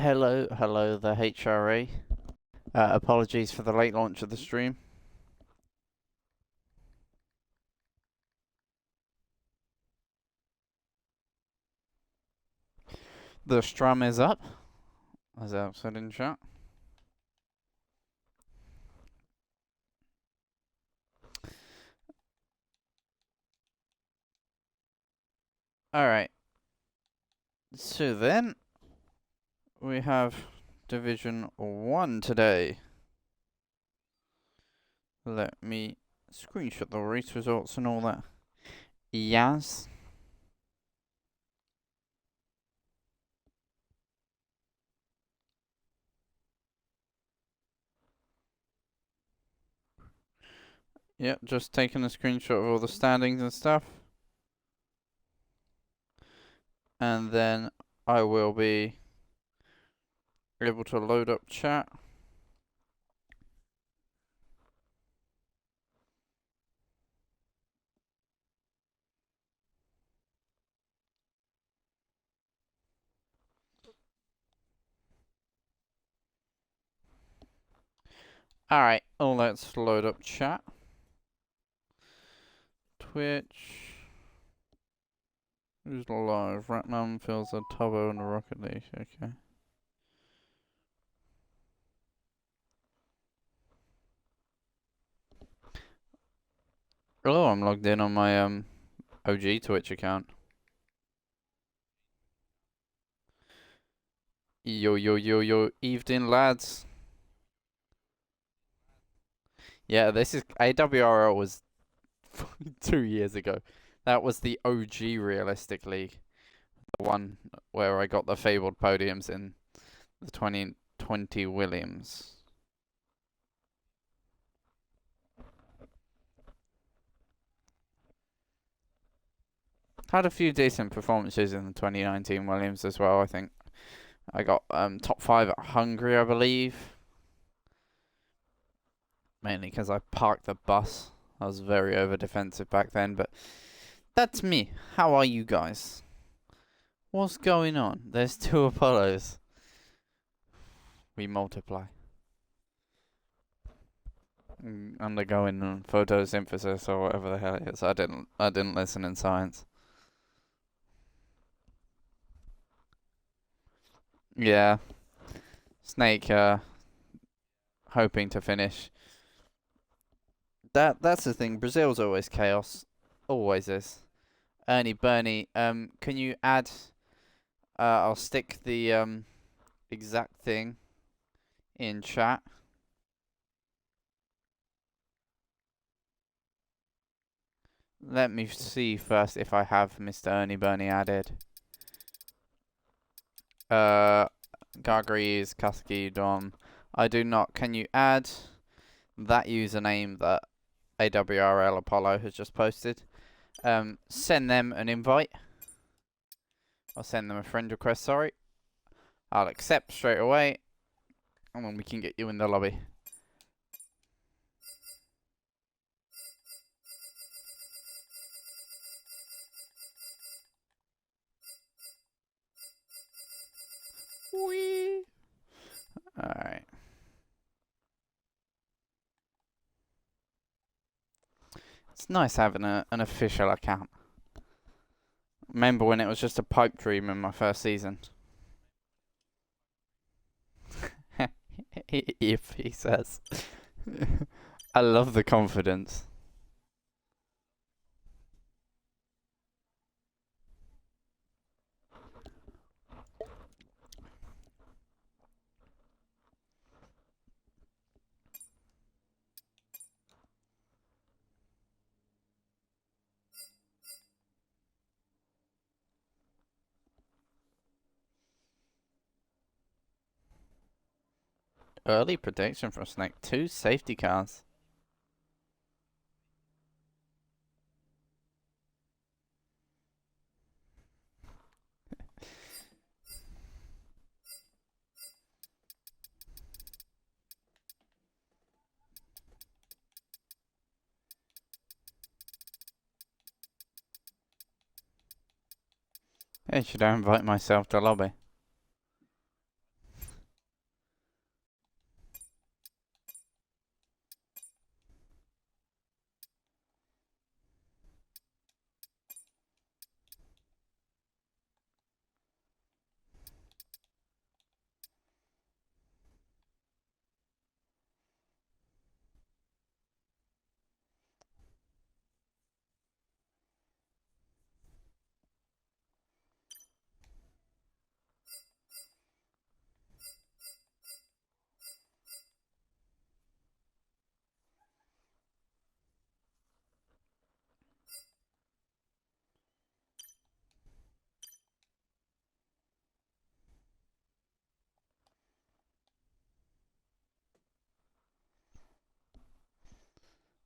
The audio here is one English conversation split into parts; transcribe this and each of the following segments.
Hello, the HRA. Apologies for the late launch of the stream. The strum is up, as I've said in chat. Alright. So then, we have Division 1 today. Let me screenshot the race results and all that. Yes. Yep, just taking a screenshot of all the standings and stuff. And then I will be able to load up chat. Alright, let's load up chat. Twitch. Who's live? Ratnam fills a Tubbo in the Rocket League. Okay. Oh, I'm logged in on my OG Twitch account. Yo, evening lads. Yeah, this is AWRL was 2 years ago. That was the OG realistic league. The one where I got the fabled podiums in the 2020 Williams. Had a few decent performances in the 2019 Williams as well, I think. I got top 5 at Hungary, I believe. Mainly because I parked the bus. I was very over defensive back then, but that's me. How are you guys? What's going on? There's 2 Apollos. We multiply. Undergoing photosynthesis or whatever the hell it is. I didn't listen in science. Yeah. Snake hoping to finish. That's the thing. Brazil's always chaos. Always is. Bernie, can you add I'll stick the exact thing in chat. Let me see first if I have Mr. Ernie Bernie added. Gargries, Kasky, Dom. I do not. Can you add that username that AWRL Apollo has just posted? Send them an invite. I'll send them a friend request, sorry. I'll accept straight away. And then we can get you in the lobby. Whee! Alright. It's nice having an official account. Remember when it was just a pipe dream in my first season? If he says. I love the confidence. Early prediction from Snake. 2 safety cars. Hey, should I invite myself to lobby?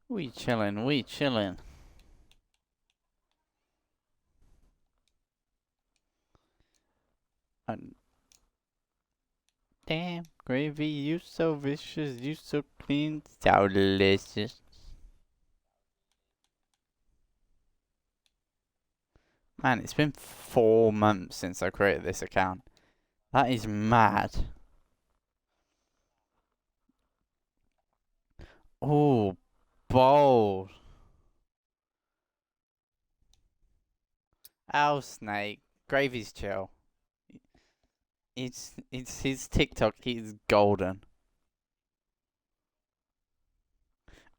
We chillin', we chillin'. Damn, gravy, you so vicious, you so clean, so delicious. Man, it's been 4 months since I created this account. That is mad. Oh, bold. Ow, Snake. Gravy's chill. It's his TikTok. He's golden,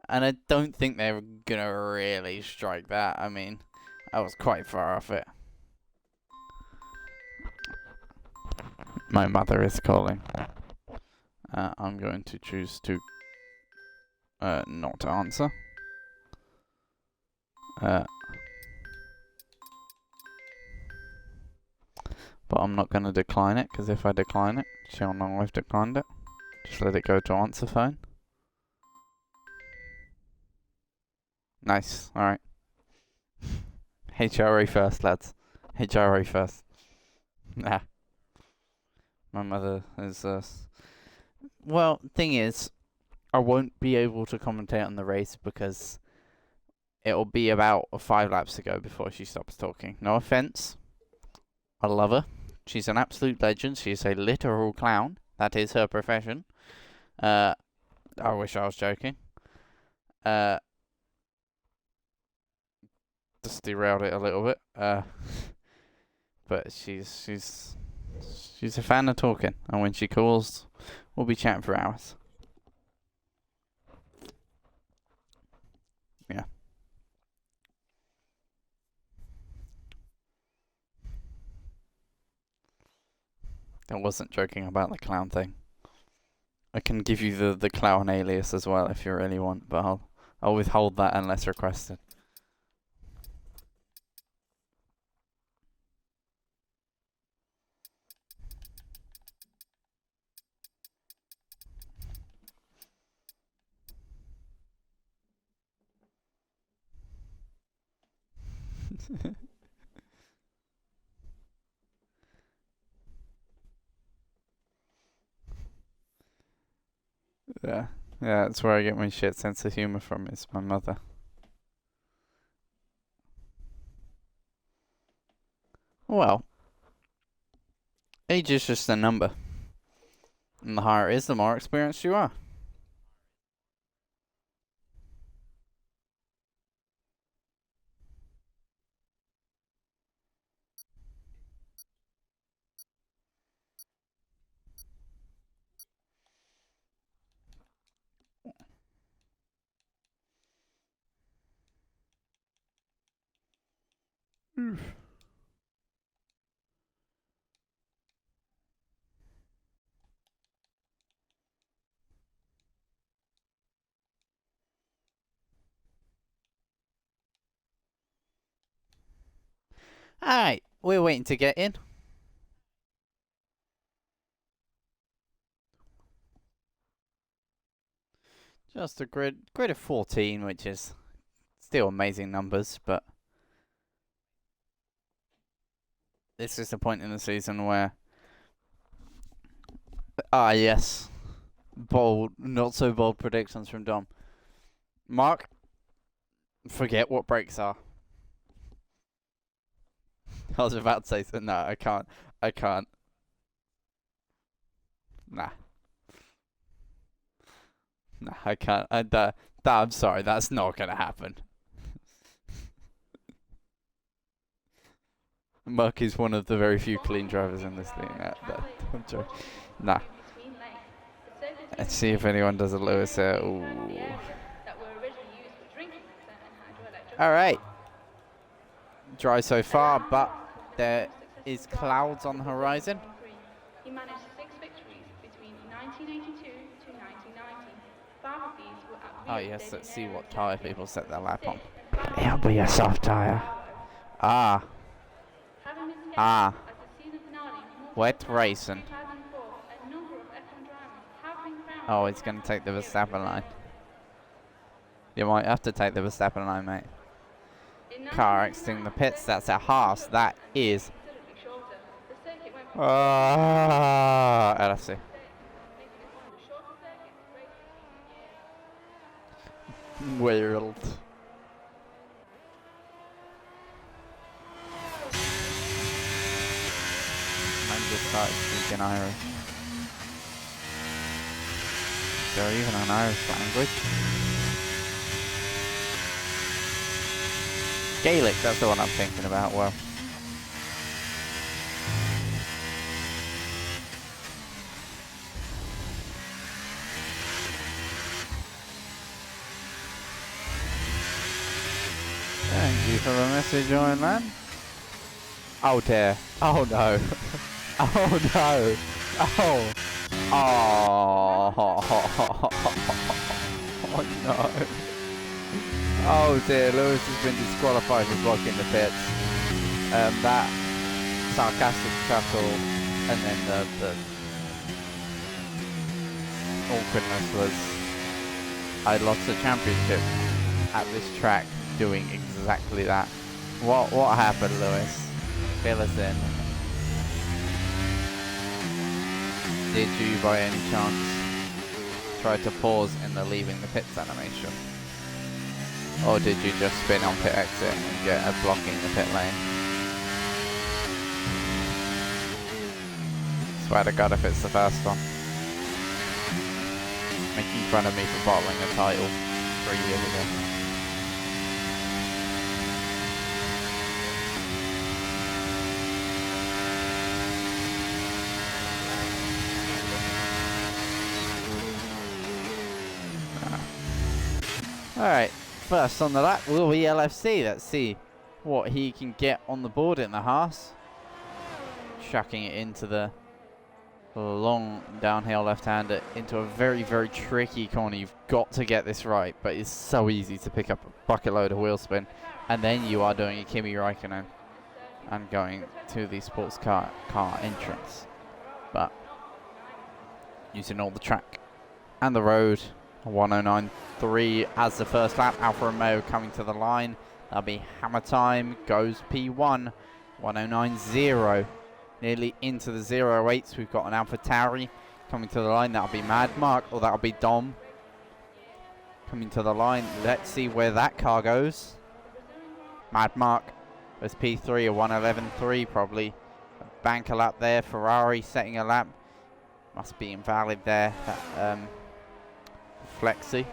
and I don't think they're gonna really strike that. I mean, I was quite far off it. My mother is calling. I'm going to choose to not answer. But I'm not going to decline it, because if I decline it, she'll know I've declined it. Just let it go to answer phone. Nice, alright. HRA first, lads. HRA first. Nah. My mother is, well, thing is, I won't be able to commentate on the race because it'll be about 5 laps to go before she stops talking. No offense. I love her. She's an absolute legend. She's a literal clown. That is her profession. I wish I was joking. Just derailed it a little bit. But she's a fan of talking, and when she calls, we'll be chatting for hours. Yeah. I wasn't joking about the clown thing. I can give you the clown alias as well if you really want, but I'll withhold that unless requested. Yeah, that's where I get my shit sense of humor from. Is my mother. Well, age is just a number, and the higher it is, the more experienced you are. Alright, we're waiting to get in. Just a grid of 14, which is still amazing numbers, but this is the point in the season where... Ah, yes. Bold, not so bold predictions from Dom. Mark, forget what brakes are. I was about to say, so no, I can't. Nah. Nah, I can't. I'm sorry, that's not gonna happen. Mark is one of the very few clean drivers in this league. I'm joking. Nah. Let's see if anyone does a Lewis here. Alright. Dry so far, but there is clouds on the horizon. He managed 6 victories between 1982 to 1990. 5 of these were at Oh yes, let's see what tyre people set their lap on. It'll be a soft tyre. Wet racing. Oh, he's going to take the Verstappen line. You might have to take the Verstappen line, mate. In Car exiting the pits. That's a Haas. That is. considerably shorter. The circuit went from LFC. making it one of the shortest circuits raced in years. World. Man just started speaking Irish. Is there even an Irish language? Gaelic, that's the one I'm thinking about. Well, thank you for the message, Owen Man. Oh dear. Oh no. Oh no. Oh. Oh. Oh no. Oh dear, Lewis has been disqualified for blocking the pits. That sarcastic chuckle and then the awkwardness was I lost the championship at this track doing exactly that. What happened, Lewis? Fill us in. Did you by any chance try to pause in the leaving the pits animation? Or did you just spin on pit exit and get a blocking the pit lane? Swear to God if it's the first one. Making fun of me for bottling a title 3 years ago. Alright, first on the lap will be LFC. Let's see what he can get on the board in the Haas. Chucking it into the long downhill left-hander into a very, very tricky corner. You've got to get this right, but it's so easy to pick up a bucket load of wheel spin. And then you are doing a Kimi Räikkönen and going to the sports car entrance. But using all the track and the road, 109.3 as the first lap. Alfa Romeo coming to the line. That'll be hammer time. Goes P1. 109.0. Nearly into the 08s. We've got an Alpha Tauri coming to the line. That'll be Mad Mark, or that'll be Dom coming to the line. Let's see where that car goes. Mad Mark was P3, a 111.3 probably. A banker lap there. Ferrari setting a lap. Must be invalid there. That, Flexi.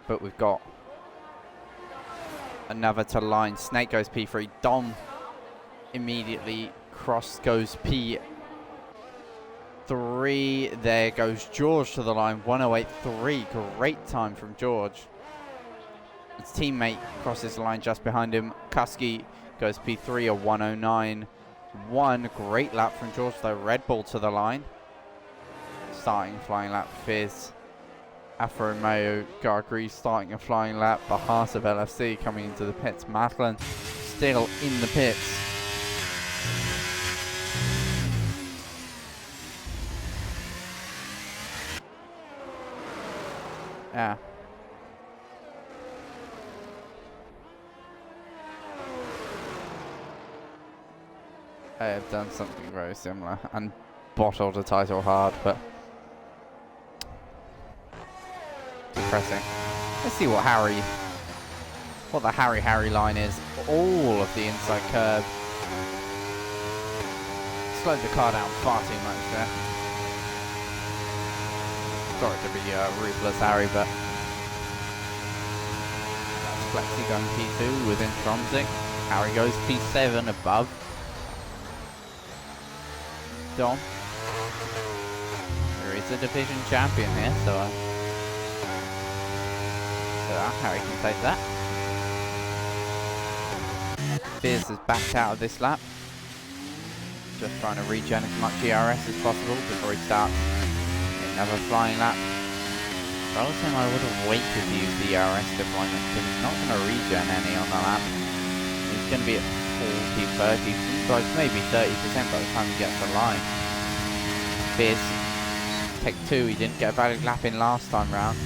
But we've got another to line. Snake goes P3. Dom immediately cross goes P3. There goes George to the line. 108.3. Great time from George. His teammate crosses the line just behind him. Kuski goes P3, a 109.1. Great lap from George though. Red Bull to the line. Starting flying lap Fizz. Alfa Romeo Gargri starting a flying lap. The Haas of LFC coming into the pits. Matlin still in the pits. Yeah. I have done something very similar and bottled a title hard, but depressing. Let's see what the Harry line is. All of the inside curb. Slowed the car down far too much there. Sorry to be ruthless, Harry, but that's Flexi going P2 with Intronsic. Harry goes P7 above Dom. There is a division champion here, so Harry can take that. Fierce is backed out of this lap. Just trying to regen as much ERS as possible before he starts another flying lap. If I was him, I would have waited to use the ERS deployment because he's not going to regen any on the lap. He's going to be at 40, 30, sometimes maybe 30% by the time he gets the line. Fierce, take 2, he didn't get a valid lap in last time round.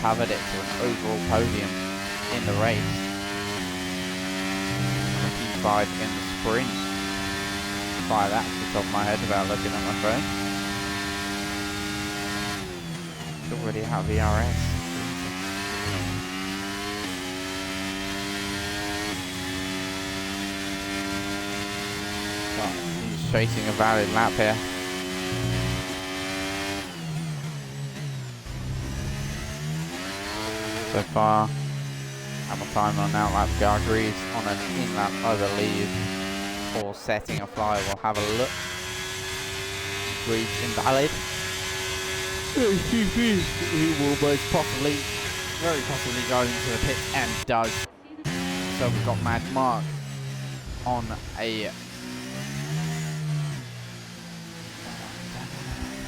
covered it to an overall podium in the race. And a P5 in the sprint. Fire that off the top of my head without looking at my phone. It's already out of ERS. But he's chasing a valid lap here. So far, Hamilton on out lap, Gargreaves on an in lap, I believe, or setting a fly. We'll have a look. Greaves invalid. He will most possibly, very possibly go into the pits and does. So we've got Mad Mark on a.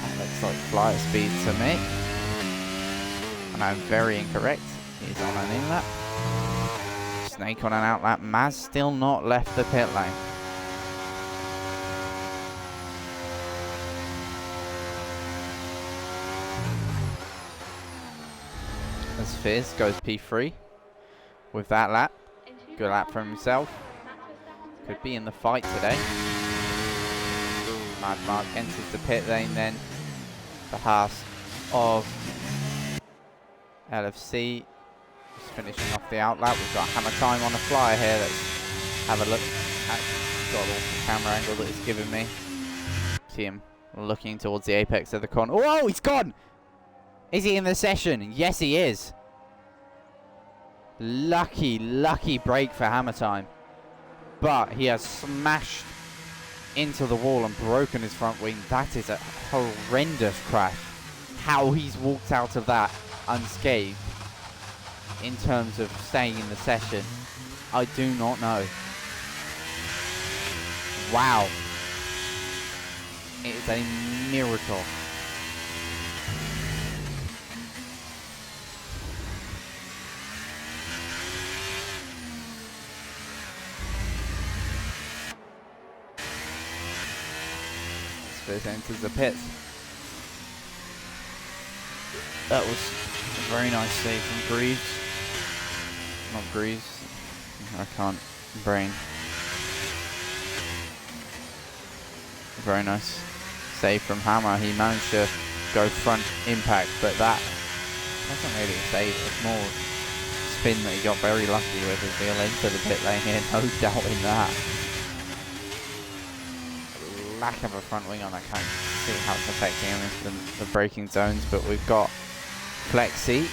That looks like flyer speed to me. And I'm very incorrect. He's on an in lap. Snake on an out lap. Maz still not left the pit lane. As Fizz goes P3 with that lap. Good lap for himself. Could be in the fight today. Mad Mark enters the pit lane then. Behest of LFC. Just finishing off the out lap. We've got hammer time on the flyer here. Let's have a look at the camera angle that he's given me. See him looking towards the apex of the corner. Oh, he's gone! Is he in the session? Yes, he is. Lucky, lucky break for hammer time. But he has smashed into the wall and broken his front wing. That is a horrendous crash. How he's walked out of that unscathed in terms of staying in the session, I do not know. Wow. It is a miracle. Spurs enters the pits. That was a very nice save from Greaves. Not Greaves. I can't brain. Very nice save from Hammer. He managed to go front impact, but that wasn't really a save. It was more spin that he got very lucky with as he'll enter the pit lane here. No doubt in that. Lack of a front wing on, I can't see how it's affecting him in the braking zones, but we've got Flexi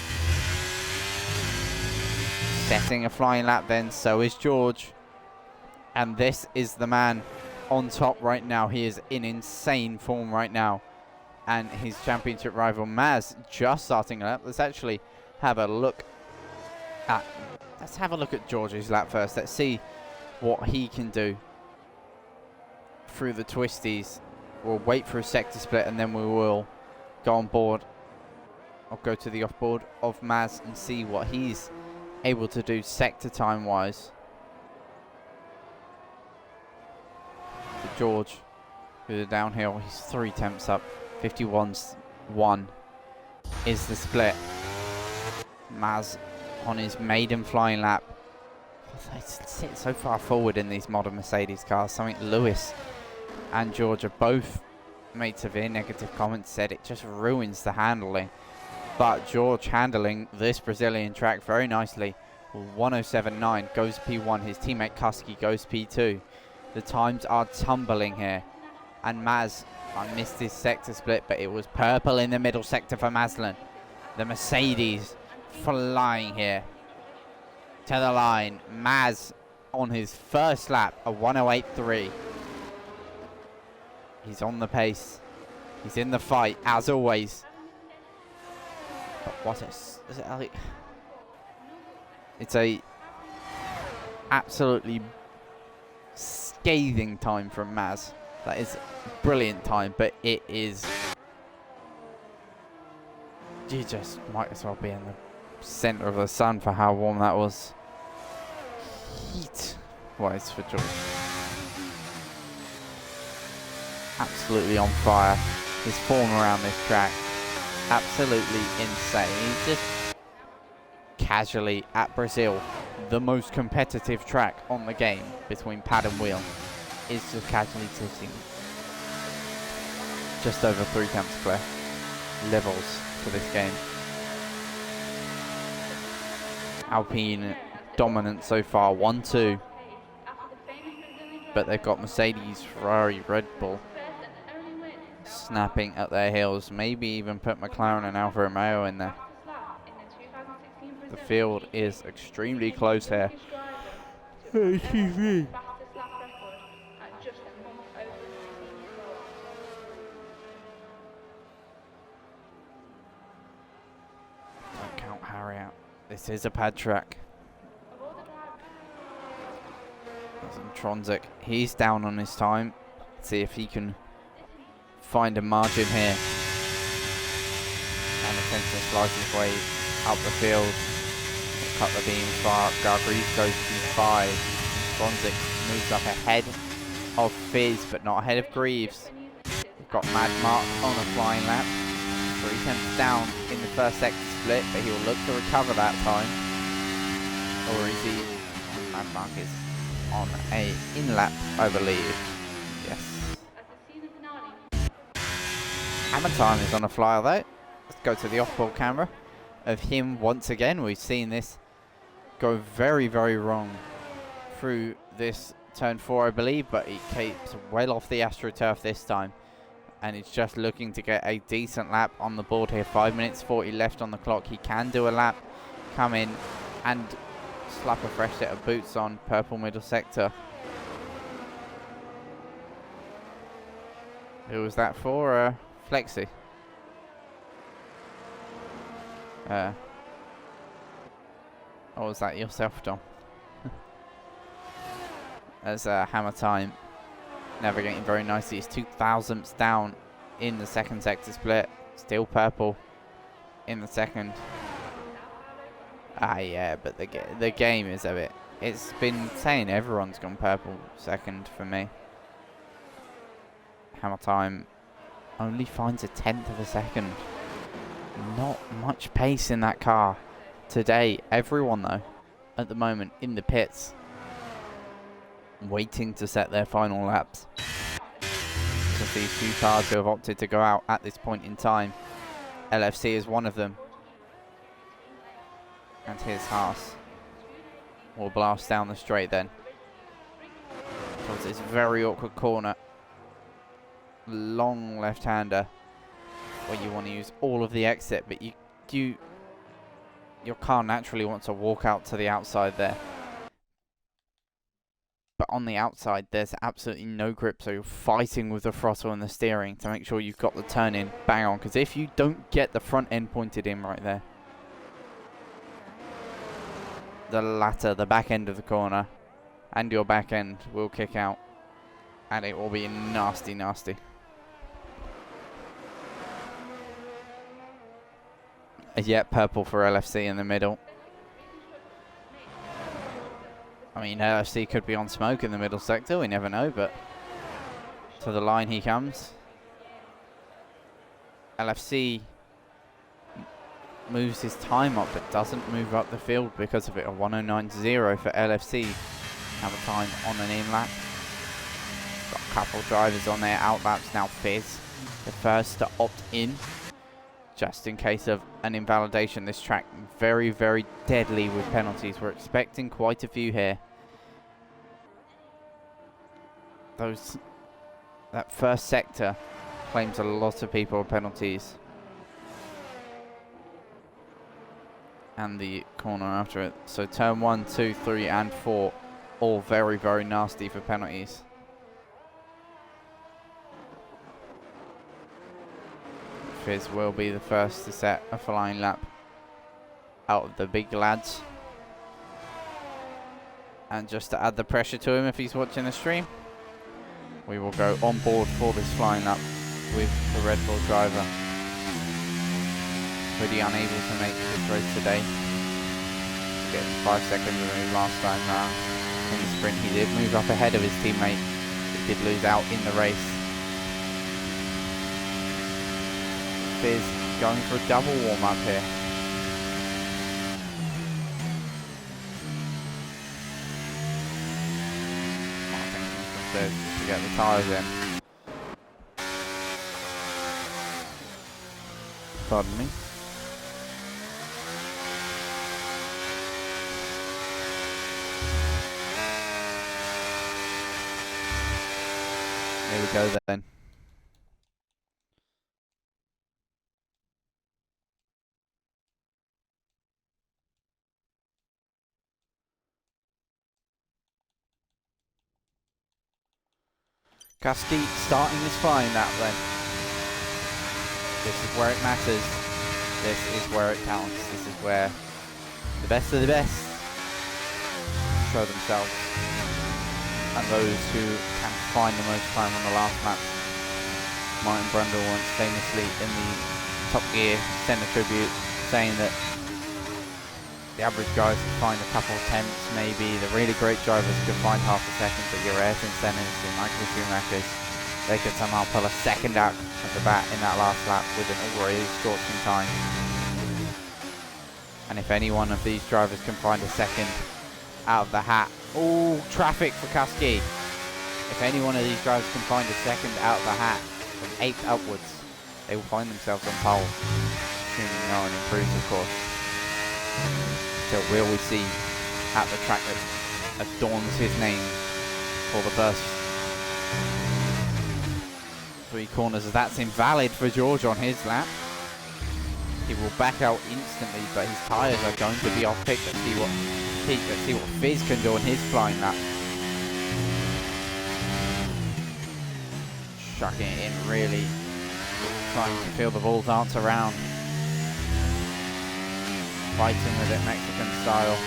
setting a flying lap then, so is George. And this is the man on top right now. He is in insane form right now. And his championship rival Maz just starting a lap. Let's actually have a look at, George's lap first. Let's see what he can do through the twisties. We'll wait for a sector split and then we will go on board. I'll go to the off board of Maz and see what he's able to do sector time wise. For George, who's a downhill, he's 3 temps up. 51.1 is the split. Maz on his maiden flying lap. They sit so far forward in these modern Mercedes cars. Something Lewis and George are both made severe negative comments, said it just ruins the handling. But George handling this Brazilian track very nicely. 107.9 goes P1. His teammate Kuski goes P2. The times are tumbling here. And Maz, I missed his sector split, but it was purple in the middle sector for Maslin. The Mercedes flying here to the line. Maz on his first lap, a 108.3. He's on the pace. He's in the fight, as always. But what is it? It's a absolutely scathing time from Maz. That is a brilliant time, but it is... You just might as well be in the center of the sun for how warm that was. Heat-wise for George. Absolutely on fire. His form around this track, absolutely insane. He's just casually at Brazil, the most competitive track on the game between pad and wheel, is just casually sitting just over 3 tenths clear. Levels for this game. Alpine dominant so far, 1-2. But they've got Mercedes, Ferrari, Red Bull snapping at their heels. Maybe even put McLaren and Alfa Romeo in there. The field is extremely close here. Excuse me. Don't count Harry out. This is a pad track. Tronzik, he's down on his time. See if he can find a margin here. And essentially slice his way up the field. Cut the beams far up. Gargreaves goes P5. Tronzik moves up ahead of Fizz, but not ahead of Greaves. We've got Mad Mark on a flying lap. 3 tenths down in the first sector split, but he will look to recover that time. Or is he? Mad Mark is on a in-lap, I believe. Yes. Hammer time is on a flyer though. Let's go to the off-board camera of him once again. We've seen this go very, very wrong through this turn 4, I believe, but he keeps well off the AstroTurf this time. And he's just looking to get a decent lap on the board here. 5 minutes 40 left on the clock. He can do a lap, come in and slap a fresh set of boots on. Purple middle sector. Who was that for? Flexi. Or was that yourself, Dom? As hammer time. Navigating very nicely. He's 2 thousandths down in the second sector split. Still purple in the second. Yeah, but the game is a bit... It's been saying everyone's gone purple second for me. Hammer time only finds a 1/10 of a second. Not much pace in that car today. Everyone, though, at the moment in the pits, waiting to set their final laps. Just these few cars who have opted to go out at this point in time. LFC is one of them. And here's Haas. Will blast down the straight then. Towards this very awkward corner. Long left-hander. Where you want to use all of the exit, but your car naturally wants to walk out to the outside there. But on the outside, there's absolutely no grip, so you're fighting with the throttle and the steering to make sure you've got the turn in bang on. Because if you don't get the front end pointed in right there, the back end of the corner, and your back end will kick out, and it will be nasty, nasty. Yet purple for LFC in the middle. I mean, LFC could be on smoke in the middle sector, we never know, but to the line he comes. LFC moves his time up, but doesn't move up the field because of it. A 109.0 for LFC. Have a time on an in-lap. Got a couple drivers on their out-laps now. Fizz, the first to opt in, just in case of an invalidation. This track very, very deadly with penalties. We're expecting quite a few here. That first sector claims a lot of people penalties. And the corner after it. So turn 1, 2, 3 and 4 all very, very nasty for penalties. Fizz will be the first to set a flying lap out of the big lads. And just to add the pressure to him if he's watching the stream, we will go on board for this flying lap with the Red Bull driver. Pretty unable to make this race today. Get 5 seconds remove last time round. In the sprint he did move up ahead of his teammate. He did lose out in the race. Fizz going for a double warm up here. downstairs just to get the tyres in. Pardon me. Here we go then. Kasky starting his flying lap then. This is where it matters. This is where it counts. This is where the best of the best show themselves. And those who can find the most time on the last lap. Martin Brundle once famously in the Top Gear sent a tribute saying that the average guys can find a couple of tenths maybe. The really great drivers could find half a second, but your Ayrton Senners, your Michael Schumachers, they could somehow pull a second out at the bat in that last lap with an already scorching time. And if any one of these drivers can find a second out of the hat, oh, traffic for Kasky. If any one of these drivers can find a second out of the hat from 8th upwards, they will find themselves on pole. Assuming no one improves, of course. So will we see at the track that adorns his name for the first 3 corners, as that's invalid for George on his lap. He will back out instantly, but his tyres are going to be off pick. Let's see what Fizz can do on his flying lap. Chucking it in, really trying to feel the ball dance around. Fighting with it Mexican style,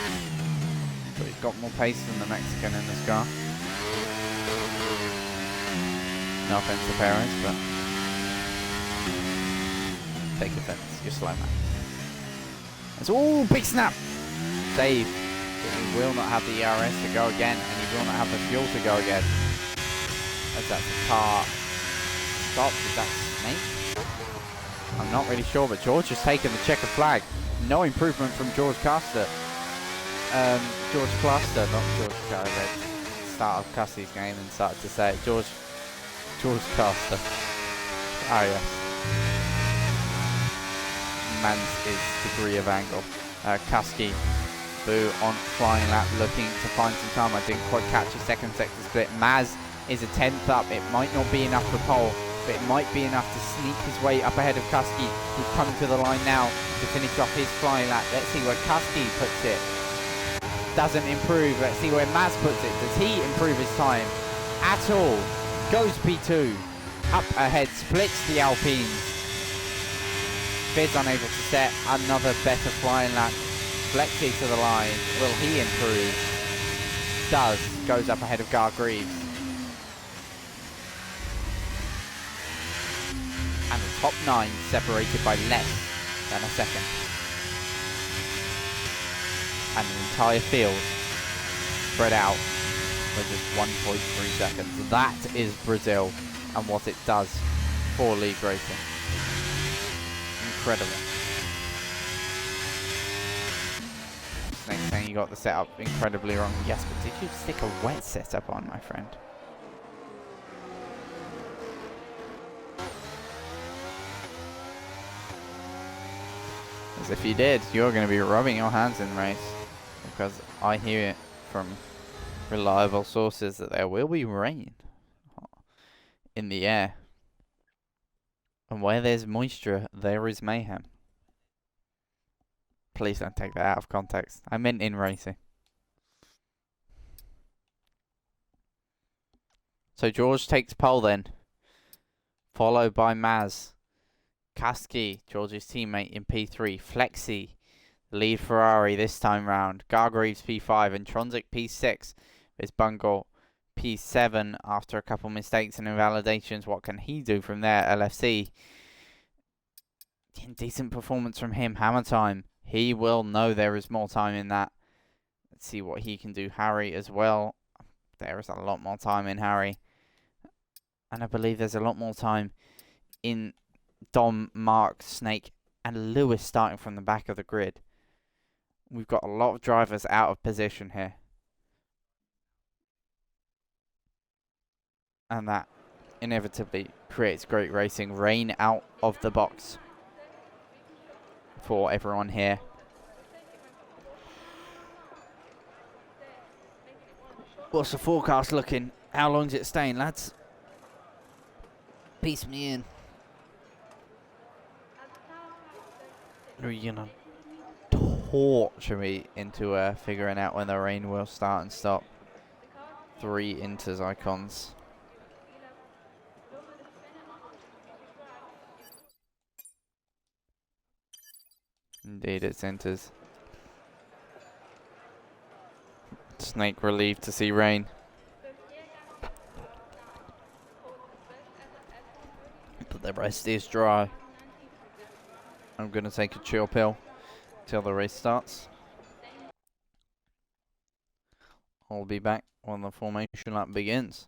but he's got more pace than the Mexican in this car. No offense to parents, but take offense, you're slow man. It's all big snap! Save. But he will not have the ERS to go again, and he will not have the fuel to go again. As that car stops, is that Snake? I'm not really sure, but George has taken the checkered flag. No improvement from George Caster. George Cluster, not George Caster. Start of Cussie's game and started to say it. George Caster. Oh yes. Man's is degree of angle. Kasky, Boo on flying lap, looking to find some time. I didn't quite catch a second sector split. Maz is a 10th up. It might not be enough for pole, but it might be enough to sneak his way up ahead of Kasky, who's coming to the line now to finish off his flying lap. Let's see where Kasky puts it. Doesn't improve. Let's see where Maz puts it. Does he improve his time at all? Goes P2. Up ahead, splits the Alpines. Fizz unable to set another better flying lap. Flexi to the line. Will he improve? Does. Goes up ahead of Gargreaves. And the top 9 separated by less than a second. And the entire field spread out for just 1.3 seconds. That is Brazil and what it does for league racing. Incredible. Snake saying you got the setup incredibly wrong. Yes, but did you stick a wet setup on, my friend? As if you did, you're going to be rubbing your hands in race. Because I hear it from reliable sources that there will be rain in the air. And where there's moisture, there is mayhem. Please don't take that out of context. I meant in racing. So George takes pole then. Followed by Maz. Kasky, George's teammate in P3. Flexi, lead Ferrari this time round. Gargreaves P5 and Tronzik P6. There's Bungle P7 after a couple mistakes and invalidations. What can he do from there? LFC. Decent performance from him. Hammer time. He will know there is more time in that. Let's see what he can do. Harry as well. There is a lot more time in Harry. And I believe there's a lot more time in Dom, Mark, Snake, and Lewis starting from the back of the grid. We've got a lot of drivers out of position here. And that inevitably creates great racing. Rain out of the box for everyone here. What's the forecast looking? How long's it staying, lads? Piece me in. Are you gonna torture me into figuring out when the rain will start and stop? 3 Inters icons. Indeed, it's Inters. Snake relieved to see rain. But the rest is dry. I'm gonna take a chill pill till the race starts. I'll be back when the formation lap begins.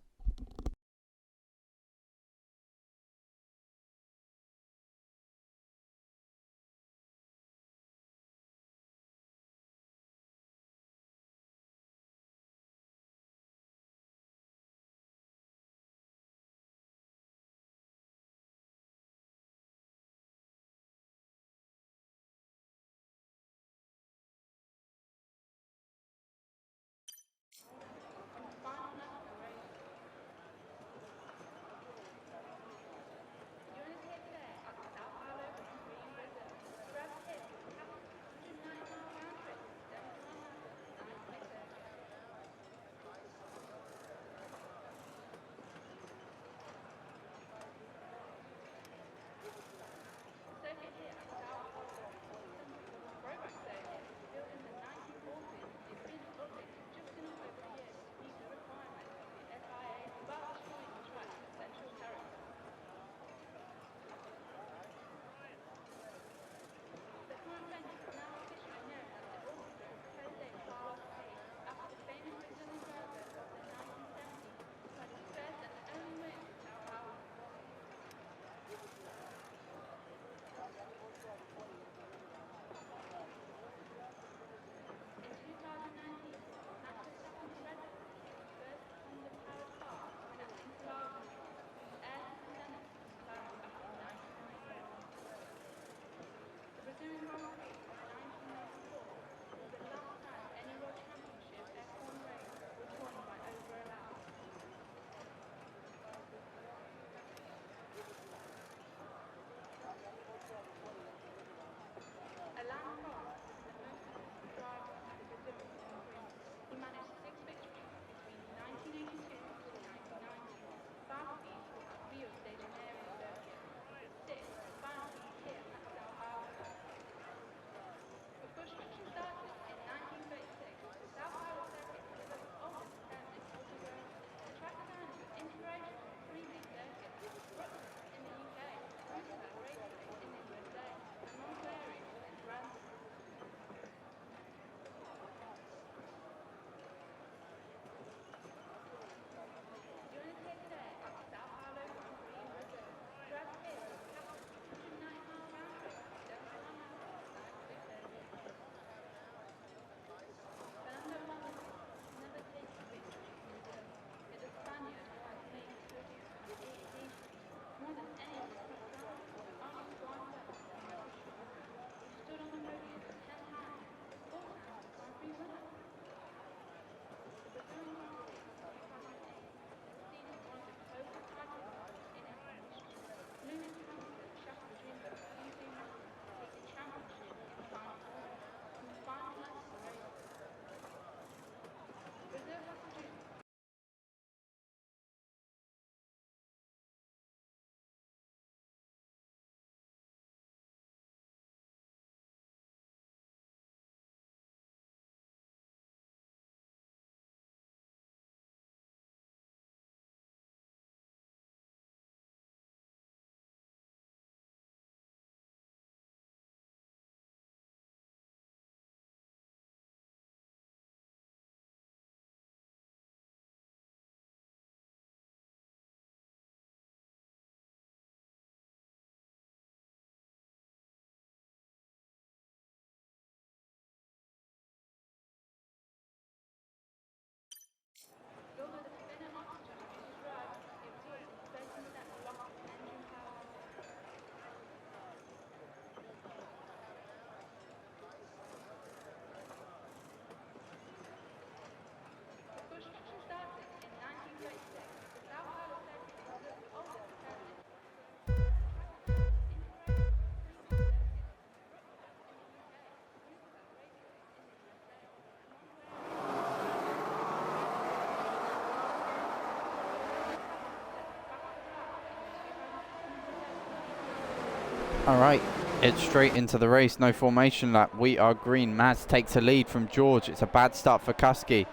Alright, it's straight into the race, no formation lap. We are green. Maz takes a lead from George. It's a bad start for Kusky.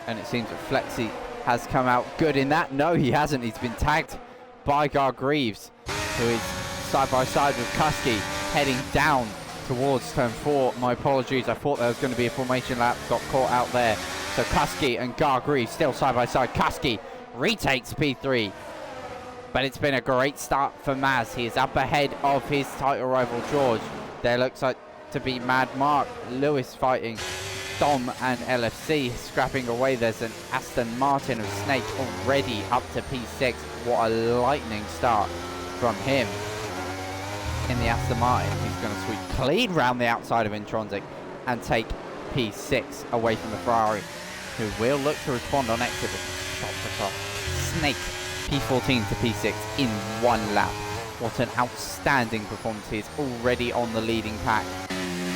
And it seems that Flexi has come out good in that. No, he hasn't. He's been tagged by Greaves, who is side by side with Kusky, heading down towards turn 4. My apologies, I thought there was going to be a formation lap, got caught out there. So Kusky and Greaves still side by side. Kusky retakes P3. But it's been a great start for Maz. He is up ahead of his title rival George. There looks like to be Mad Mark, Lewis fighting Dom and LFC, scrapping away. There's an Aston Martin of Snake already up to P6. What a lightning start from him in the Aston Martin. He's going to sweep clean round the outside of Intronsic and take P6 away from the Ferrari, who will look to respond on exit with shots across. Snake P14 to P6 in 1 lap. What an outstanding performance. He is already on the leading pack.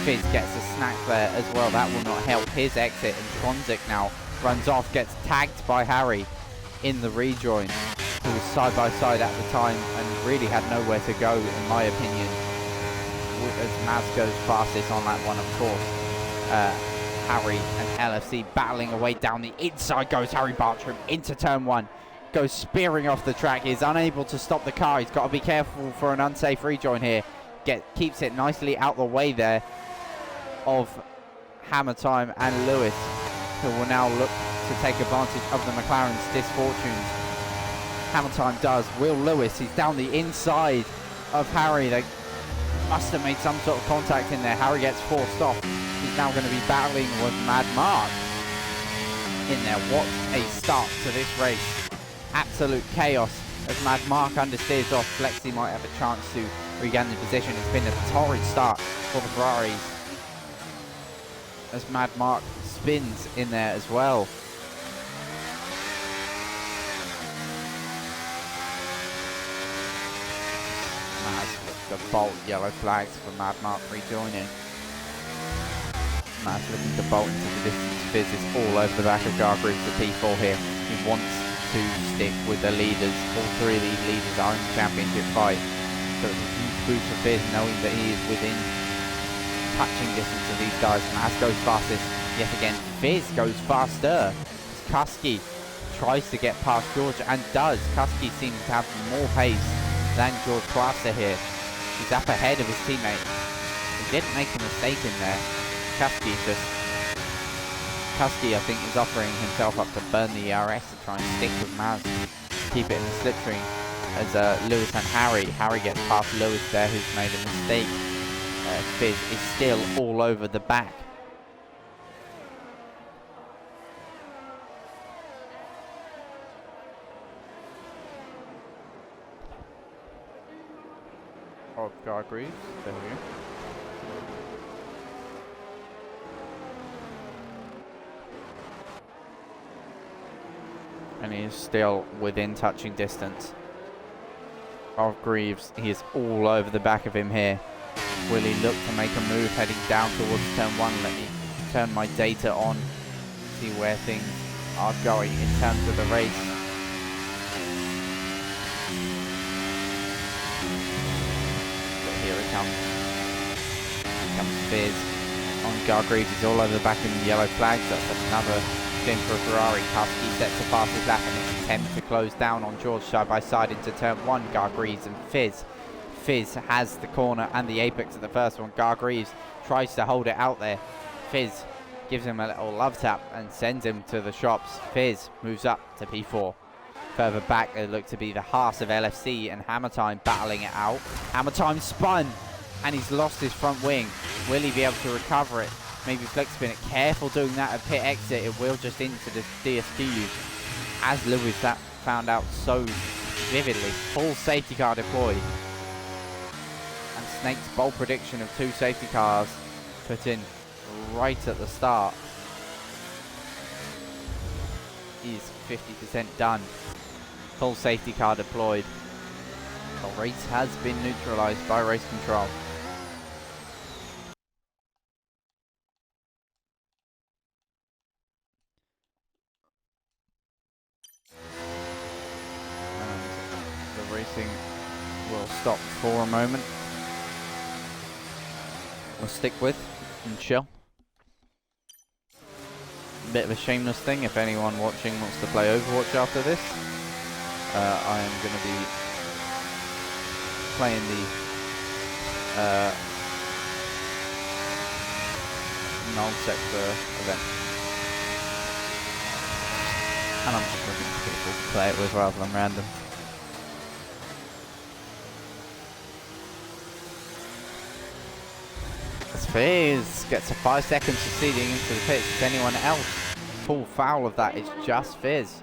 Fizz gets a snack there as well. That will not help his exit. And Tronzik now runs off, gets tagged by Harry in the rejoin, who was side by side at the time and really had nowhere to go, in my opinion, as Maz goes fastest on that one, of course. Harry and LFC battling away down the inside. Goes Harry Bartram into turn 1. Goes spearing off the track. He's unable to stop the car. He's got to be careful for an unsafe rejoin here. Keeps it nicely out the way there of Hammer Time and Lewis, who will now look to take advantage of the McLaren's disfortunes. Hammer Time does. Will Lewis, he's down the inside of Harry. They must have made some sort of contact in there. Harry gets forced off. He's now going to be battling with Mad Mark in there. What a start to this race. Absolute chaos as Mad Mark understeers off. Flexi might have a chance to regain the position. It's been a torrid start for the Ferraris as Mad Mark spins in there as well. Maz the bolt, yellow flags for Mad Mark rejoining. Maz looking to bolt into the distance. Fizz is all over the back of Greaves to P4 here. He wants to stick with the leaders. All 3 of these leaders are in the championship fight. So it's a huge boost for Fizz knowing that he is within touching distance of these guys. Maz goes fastest yet again. Fizz goes faster. Kusky tries to get past George and does. Kusky seems to have more pace than George Classer here. He's up ahead of his teammate. He didn't make a mistake in there. Kusky, I think, is offering himself up to burn the ERS to try and stick with Maz. Keep it in the slipstream as Lewis and Harry. Harry gets past Lewis there, who's made a mistake. Fizz is still all over the back. Of Greaves, there we go. And he is still within touching distance of Greaves. He is all over the back of him here. Will he look to make a move heading down towards turn 1? Let me turn my data on, see where things are going in terms of the race. But here it comes. Here comes Fizz on Greaves. He's all over the back in the yellow flags. That's another thing for a Ferrari. Kusky sets the fastest lap in his attempt to close down on George side by side into turn 1. Greaves and Fizz. Fizz has the corner and the apex of the first one. Greaves tries to hold it out there. Fizz gives him a little love tap and sends him to the shops. Fizz moves up to P4. Further back, they look to be the Haas of LFC and Hammer Time battling it out. Hammer Time spun and he's lost his front wing. Will he be able to recover it? Maybe flex spin it. Careful doing that at pit exit. It will just into the DSQ. As Lewis that found out so vividly. Full safety car deployed. And Snake's bold prediction of 2 safety cars put in right at the start is 50% done. Full safety car deployed. The race has been neutralized by race control. And the racing we'll stop for a moment. We'll stick with and chill. Bit of a shameless thing, if anyone watching wants to play Overwatch after this. I am going to be playing the null sector event. And I'm just looking for people to play it with rather than random. As Fizz gets a 5 second succeeding into the pitch. If anyone else full foul of that, it's just Fizz.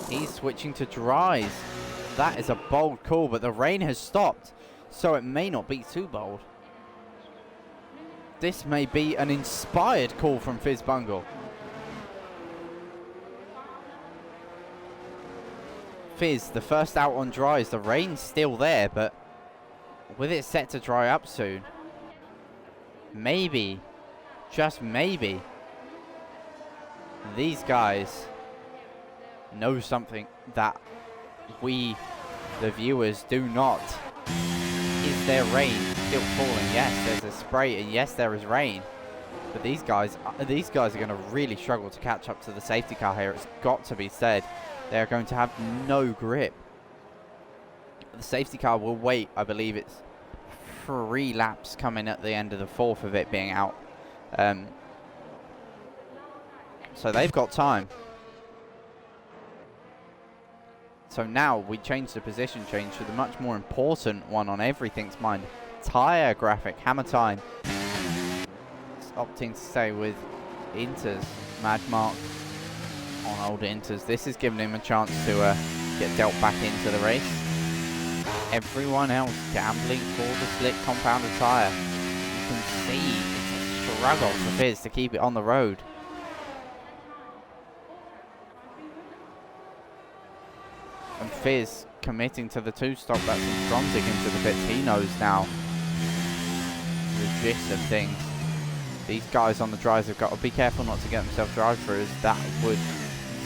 He's switching to dries. That is a bold call, but the rain has stopped, so it may not be too bold. This may be an inspired call from Fizz Bungle. Fizz, the first out on dries. The rain's still there, but with it set to dry up soon, maybe, just maybe, these guys know something that we, the viewers, do not. Is there rain still falling? Yes, there's a spray, and yes, there is rain. But these guys are going to really struggle to catch up to the safety car here. It's got to be said. They're going to have no grip. The safety car will wait. I believe it's 3 laps coming at the end of the 4th of it being out. So they've got time. So now we change the position change to the much more important one on everything's mind. Tyre graphic, hammer time. It's opting to stay with Inter's Mad Mark on old Inter's. This is giving him a chance to get dealt back into the race. Everyone else gambling for the slick compounded tyre. You can see it's a struggle for Fizz to keep it on the road. And Fizz committing to the 2-stop. That's Stronzig into the pits. He knows now the gist of things. These guys on the drives have got to be careful not to get themselves drive-throughs. That would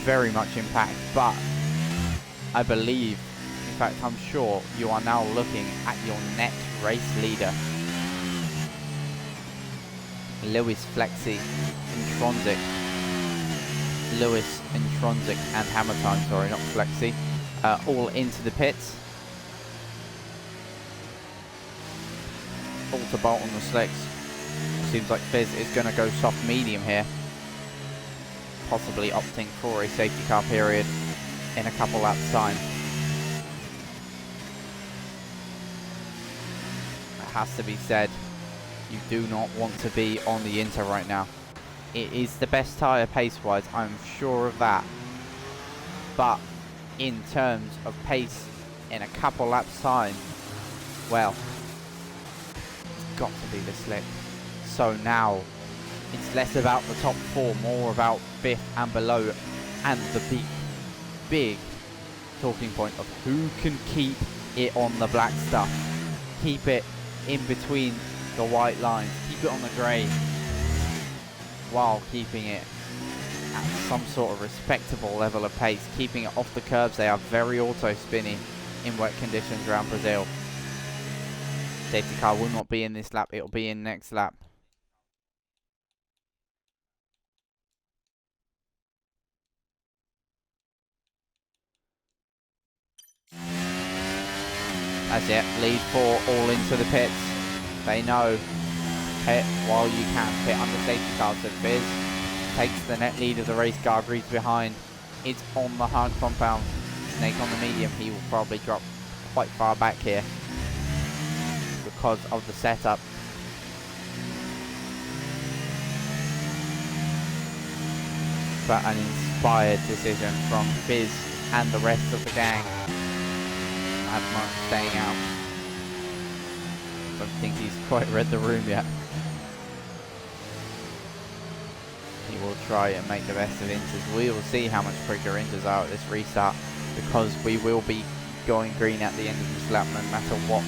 very much impact. But I believe, in fact I'm sure, you are now looking at your next race leader. Lewis, Flexi, and Stronzig. Lewis and Stronzig and Hammer Time, sorry, not Flexi. All into the pits. All to bolt on the slicks. Seems like Fizz is going to go soft medium here. Possibly opting for a safety car period in a couple laps time. It has to be said, you do not want to be on the Inter right now. It is the best tyre pace-wise, I'm sure of that. But in terms of pace in a couple laps time, well, it's got to be the slick. So now it's less about the top 4, more about 5th and below, and the big talking point of who can keep it on the black stuff, keep it in between the white lines, keep it on the grey, while keeping it at some sort of respectable level of pace, keeping it off the curbs. They are very auto-spinny in wet conditions around Brazil. Safety car will not be in this lap, it will be in next lap. That's it, lead 4 all into the pits. They know, pit while you can, pit under safety car. So Fizz takes the net lead of the race car, Greaves behind. It's on the hard compound. Snake on the medium, he will probably drop quite far back here because of the setup. But an inspired decision from Fizz and the rest of the gang. Admark staying out. Don't think he's quite read the room yet. He will try and make the best of Inters. We will see how much quicker Inters are at this restart, because we will be going green at the end of this lap no matter what.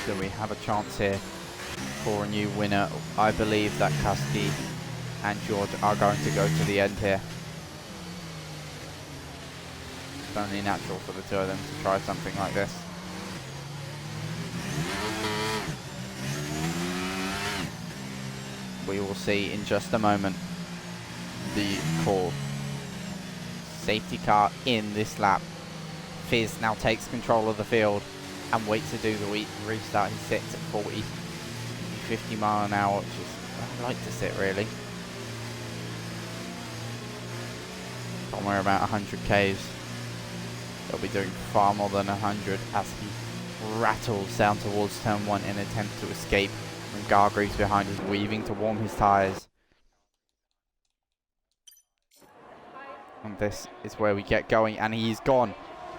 do we have a chance here for a new winner? I believe that Kusky and George are going to go to the end here. It's only natural for the two of them to try something like this. We will see in just a moment the call. Safety car in this lap. Fizz now takes control of the field and waits to do the restart. He sits at 40, 50 mile an hour, which is I'd like to sit really. Somewhere about 100 Ks. He'll be doing far more than 100 as he rattles down towards turn 1 in an attempt to escape. And Gargreaves behind is weaving to warm his tyres. And this is where we get going, and he's gone.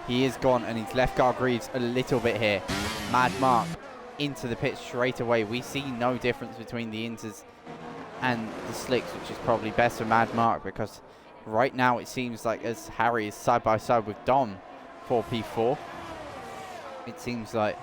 He is gone, and he's left Gargreaves a little bit here. Mad Mark into the pit straight away. We see no difference between the Inters and the Slicks, which is probably best for Mad Mark, because right now it seems like as Harry is side by side with Dom for P4, it seems like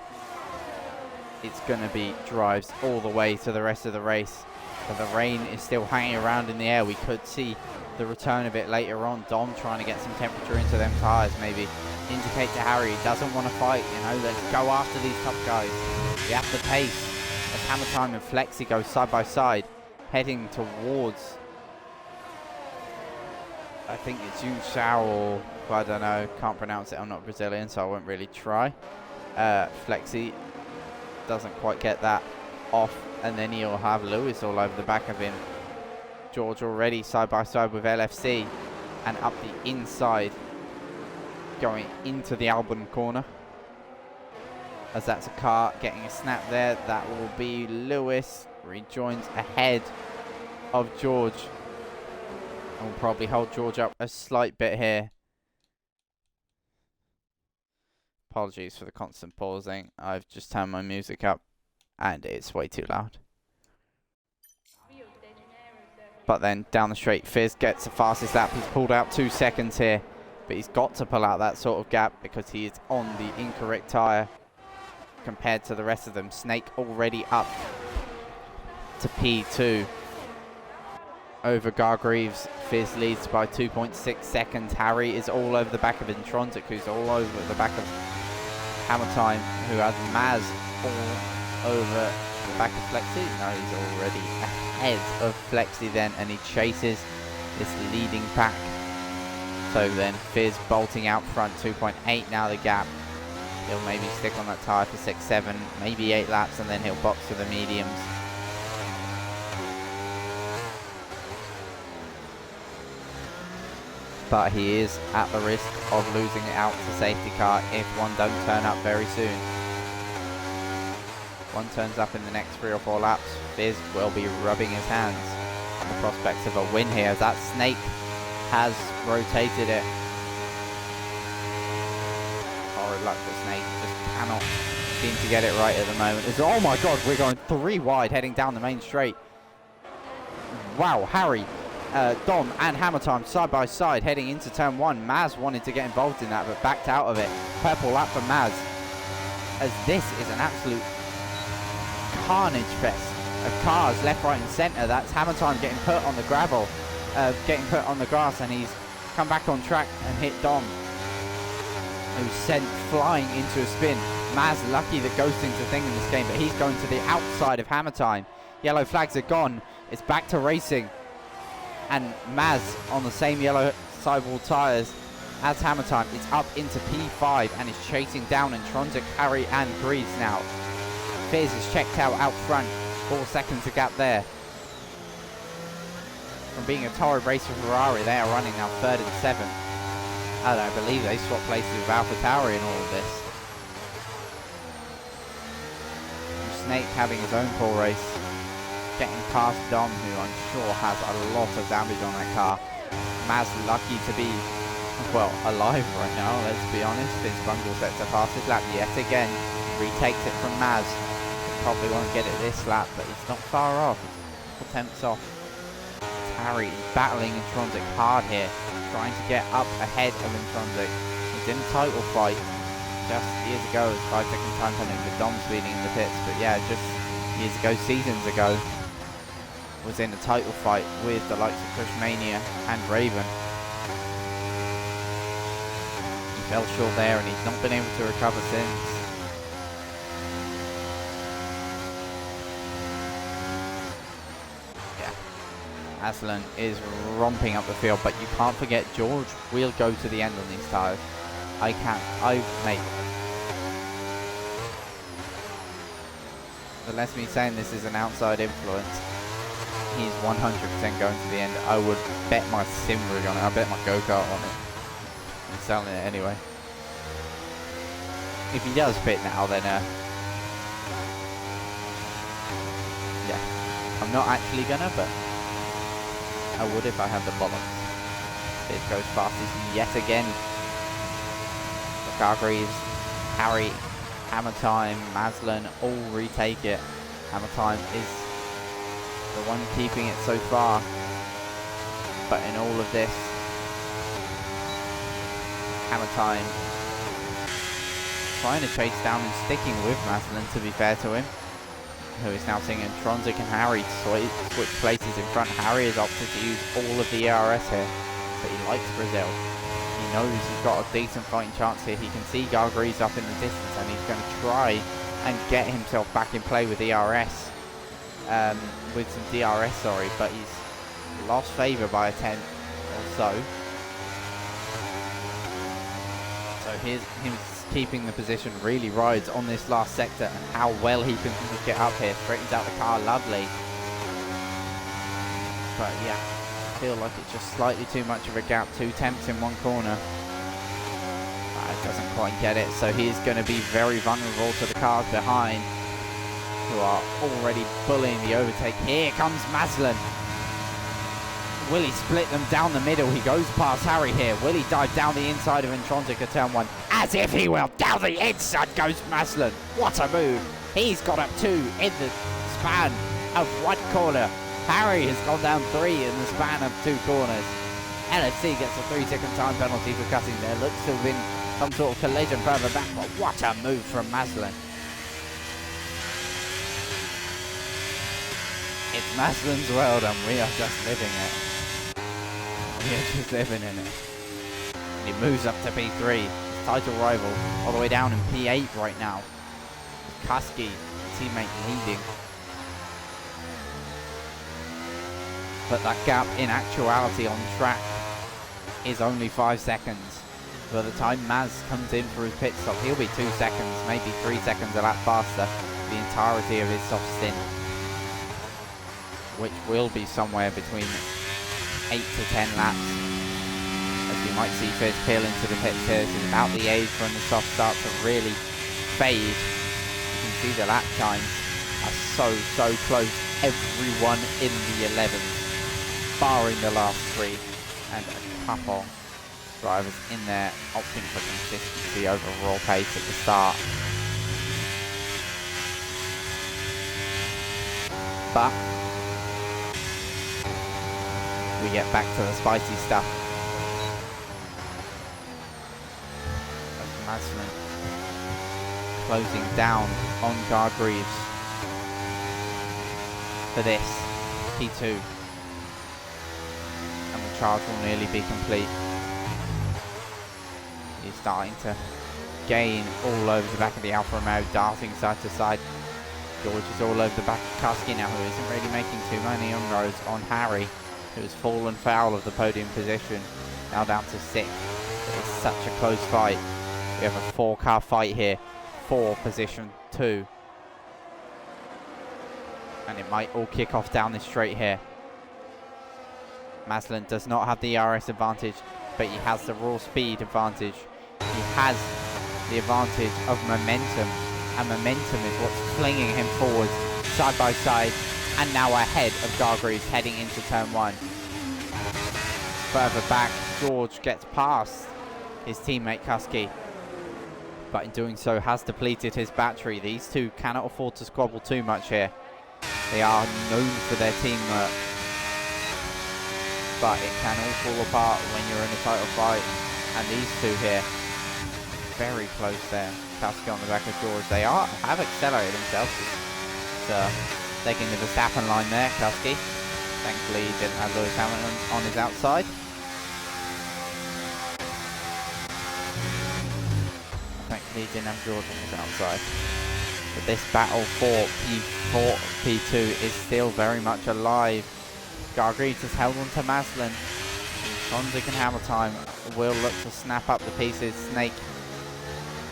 it's going to be drives all the way to the rest of the race. But the rain is still hanging around in the air. We could see the return of it later on. Dom trying to get some temperature into them tyres, maybe indicate to Harry he doesn't want to fight, you know, let's go after these tough guys. We have to pace as Hammer Time and Flexi go side by side, heading towards, I think it's Yun Shao, or I don't know, can't pronounce it, I'm not Brazilian, so I won't really try. Flexi doesn't quite get that off, and then he'll have Lewis all over the back of him. George already side by side with LFC, and up the inside, going into the Albon corner. As that's a car getting a snap there, that will be Lewis, rejoins ahead of George. And will probably hold George up a slight bit here. Apologies for the constant pausing. I've just turned my music up and it's way too loud. But then down the straight, Fizz gets the fastest lap. He's pulled out 2 seconds here, but he's got to pull out that sort of gap because he is on the incorrect tyre compared to the rest of them. Snake already up to P2 over Gargreaves. Fizz leads by 2.6 seconds. Harry is all over the back of Intronsic, who's all over the back of Hammer Time, who has Maz all over the back of Flexi. No, he's already ahead of Flexi then, and he chases this leading pack. So then Fizz bolting out front, 2.8 now the gap. He'll maybe stick on that tyre for 6, 7, maybe 8 laps, and then he'll box to the mediums. But he is at the risk of losing it out to safety car if one don't turn up very soon. One turns up in the next 3 or 4 laps, Fizz will be rubbing his hands on the prospects of a win here, as that Snake has rotated it. Horrid luck for Snake, just cannot seem to get it right at the moment. Oh my god, we're going 3 wide heading down the main straight. Wow, Harry, Dom and Hammer Time side by side heading into turn 1. Maz wanted to get involved in that but backed out of it. Purple lap for Maz, as this is an absolute carnage fest of cars left, right and centre. That's Hammer Time getting put on the gravel, getting put on the grass, and he's come back on track and hit Dom, who's sent flying into a spin. Maz lucky that ghosting's a thing in this game, but he's going to the outside of Hammer Time. Yellow flags are gone. It's back to racing. And Maz on the same yellow sidewall tyres as Hammer Time. It's up into P5 and is chasing down Intronsic, Harry and Greaves now. Fizz is checked out front. 4 seconds of gap there. From being a torrid race for Ferrari, they are running now 3rd and 7th. I don't believe they swapped places with AlphaTauri in all of this. Snake having his own poor race, getting past Dom, who I'm sure has a lot of damage on that car. Maz lucky to be, well, alive right now, let's be honest. Vince Bungle sets the fastest lap yet again. Retakes it from Maz. Probably won't get it this lap, but he's not far off. Attempts off. Harry battling Intronsic hard here, trying to get up ahead of Intronsic. He's in a title fight. just years ago, it was 5-second time penalty with Dom speeding in the pits. But yeah, just years ago, seasons ago, was in a title fight with the likes of Crushmania and Raven. He fell short there and he's not been able to recover since. Yeah, Aslan is romping up the field, but you can't forget George will go to the end on these tyres. Mate. Unless me saying this is an outside influence, he's 100% going to the end. I would bet my sim rig on it. I bet my go-kart on it. I'm selling it anyway. If he does pit now, then yeah, I'm not actually gonna, but I would if I had the bollocks. It goes fastest yet again. Gargreaves, Harry, Hammer Time, Maslan all retake it. Hammer Time is the one keeping it so far, but in all of this, Hammer Time trying to chase down and sticking with Maslan, to be fair to him, who is now singing Tronzik and Harry to switch places in front. Harry has opted to use all of the ERS here, but he likes Brazil. He knows he's got a decent fighting chance here. He can see Gargreaves up in the distance and he's going to try and get himself back in play with ERS. With some DRS, sorry, but he's lost favour by a 10 or so. So here's him keeping the position, really rides on this last sector, and how well he can get up here. Straightens out the car, lovely. But yeah, I feel like it's just slightly too much of a gap. 2 temps in one corner. Doesn't quite get it, so he's going to be very vulnerable to the cars behind, who are already bullying the overtake. Here comes Maslan. Will he split them down the middle? He goes past Harry here. Will he dive down the inside of Intronsic at turn 1? As if he will. Down the inside goes Maslan. What a move. He's got up 2 in the span of 1 corner. Harry has gone down 3 in the span of 2 corners. LFC gets a 3-second time penalty for cutting there. Looks to have been some sort of collision further back, but what a move from Maslan. It's Maslan's world and we are just living it. We are just living in it. And he moves up to P3, his title rival, all the way down in P8 right now. Kuski, teammate leading. But that gap in actuality on track is only 5 seconds. By the time Maz comes in for his pit stop, he'll be 2 seconds, maybe 3 seconds a lap faster the entirety of his soft stint, which will be somewhere between 8 to 10 laps. As you might see Fizz peel into the pits here, this is about the age when the soft start to really fade. You can see the lap times are so close. Everyone in the 11s, barring the last 3, and a couple drivers in there opting for consistency over raw pace at the start. But we get back to the spicy stuff. Maslan closing down on Gargreaves for this P2, and the charge will nearly be complete. He's starting to gain all over the back of the Alfa Romeo, darting side to side. George is all over the back of Kuski now, who isn't really making too many inroads on Harry, who has fallen foul of the podium position, now down to 6th. It's such a close fight. We have a 4-car fight here for position 2. And it might all kick off down this straight here. Maslan does not have the RS advantage, but he has the raw speed advantage. He has the advantage of momentum, and momentum is what's flinging him forwards side by side, and now ahead of Gargreaves heading into turn 1. Further back, George gets past his teammate Kuski, but in doing so has depleted his battery. These two cannot afford to squabble too much here. They are known for their teamwork, but it can all fall apart when you're in a title fight, and these two here very close there. Kowski on the back of George. They have accelerated themselves. Taking the Verstappen line there, Kowski. Thankfully he didn't have Lewis Hamilton on his outside. Thankfully he didn't have George on his outside. But this battle for P4, P2 is still very much alive. Gargreaves has held on to Maslin. Tronzik and Hammer Time will look to snap up the pieces. Snake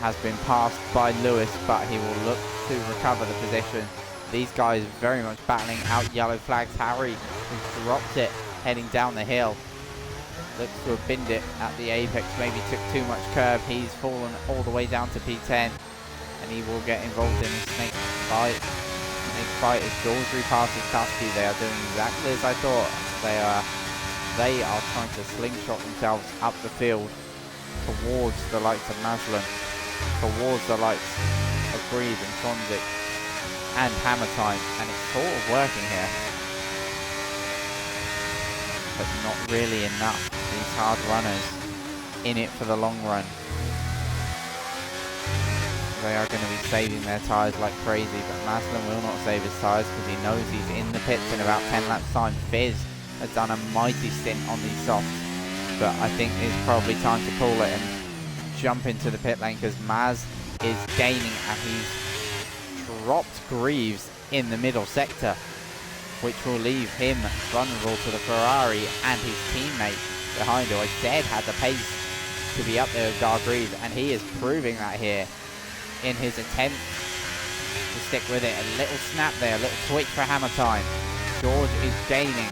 has been passed by Lewis, but he will look to recover the position. These guys very much battling out yellow flags. Harry, who dropped it heading down the hill, looks to have binned it at the apex, maybe took too much curb. He's fallen all the way down to P10, and he will get involved in a snake fight. Snake fight as George repasses Tusky. They are doing exactly as I thought. They are trying to slingshot themselves up the field towards the likes of Maslin, towards the likes of Grieve and Tronzik and Hammer Time, and it's sort of working here, but not really enough. These hard runners in it for the long run. They are going to be saving their tyres like crazy, but Maslin will not save his tyres because he knows he's in the pits in about 10 laps time. Fizz has done a mighty stint on these softs, but I think it's probably time to call it and jump into the pit lane because Maz is gaining and he's dropped Greaves in the middle sector, which will leave him vulnerable to the Ferrari and his teammate behind, who I said had the pace to be up there with Gargreaves, and he is proving that here in his attempt to stick with it. A little snap there, a little twitch for Hammer Time. George is gaining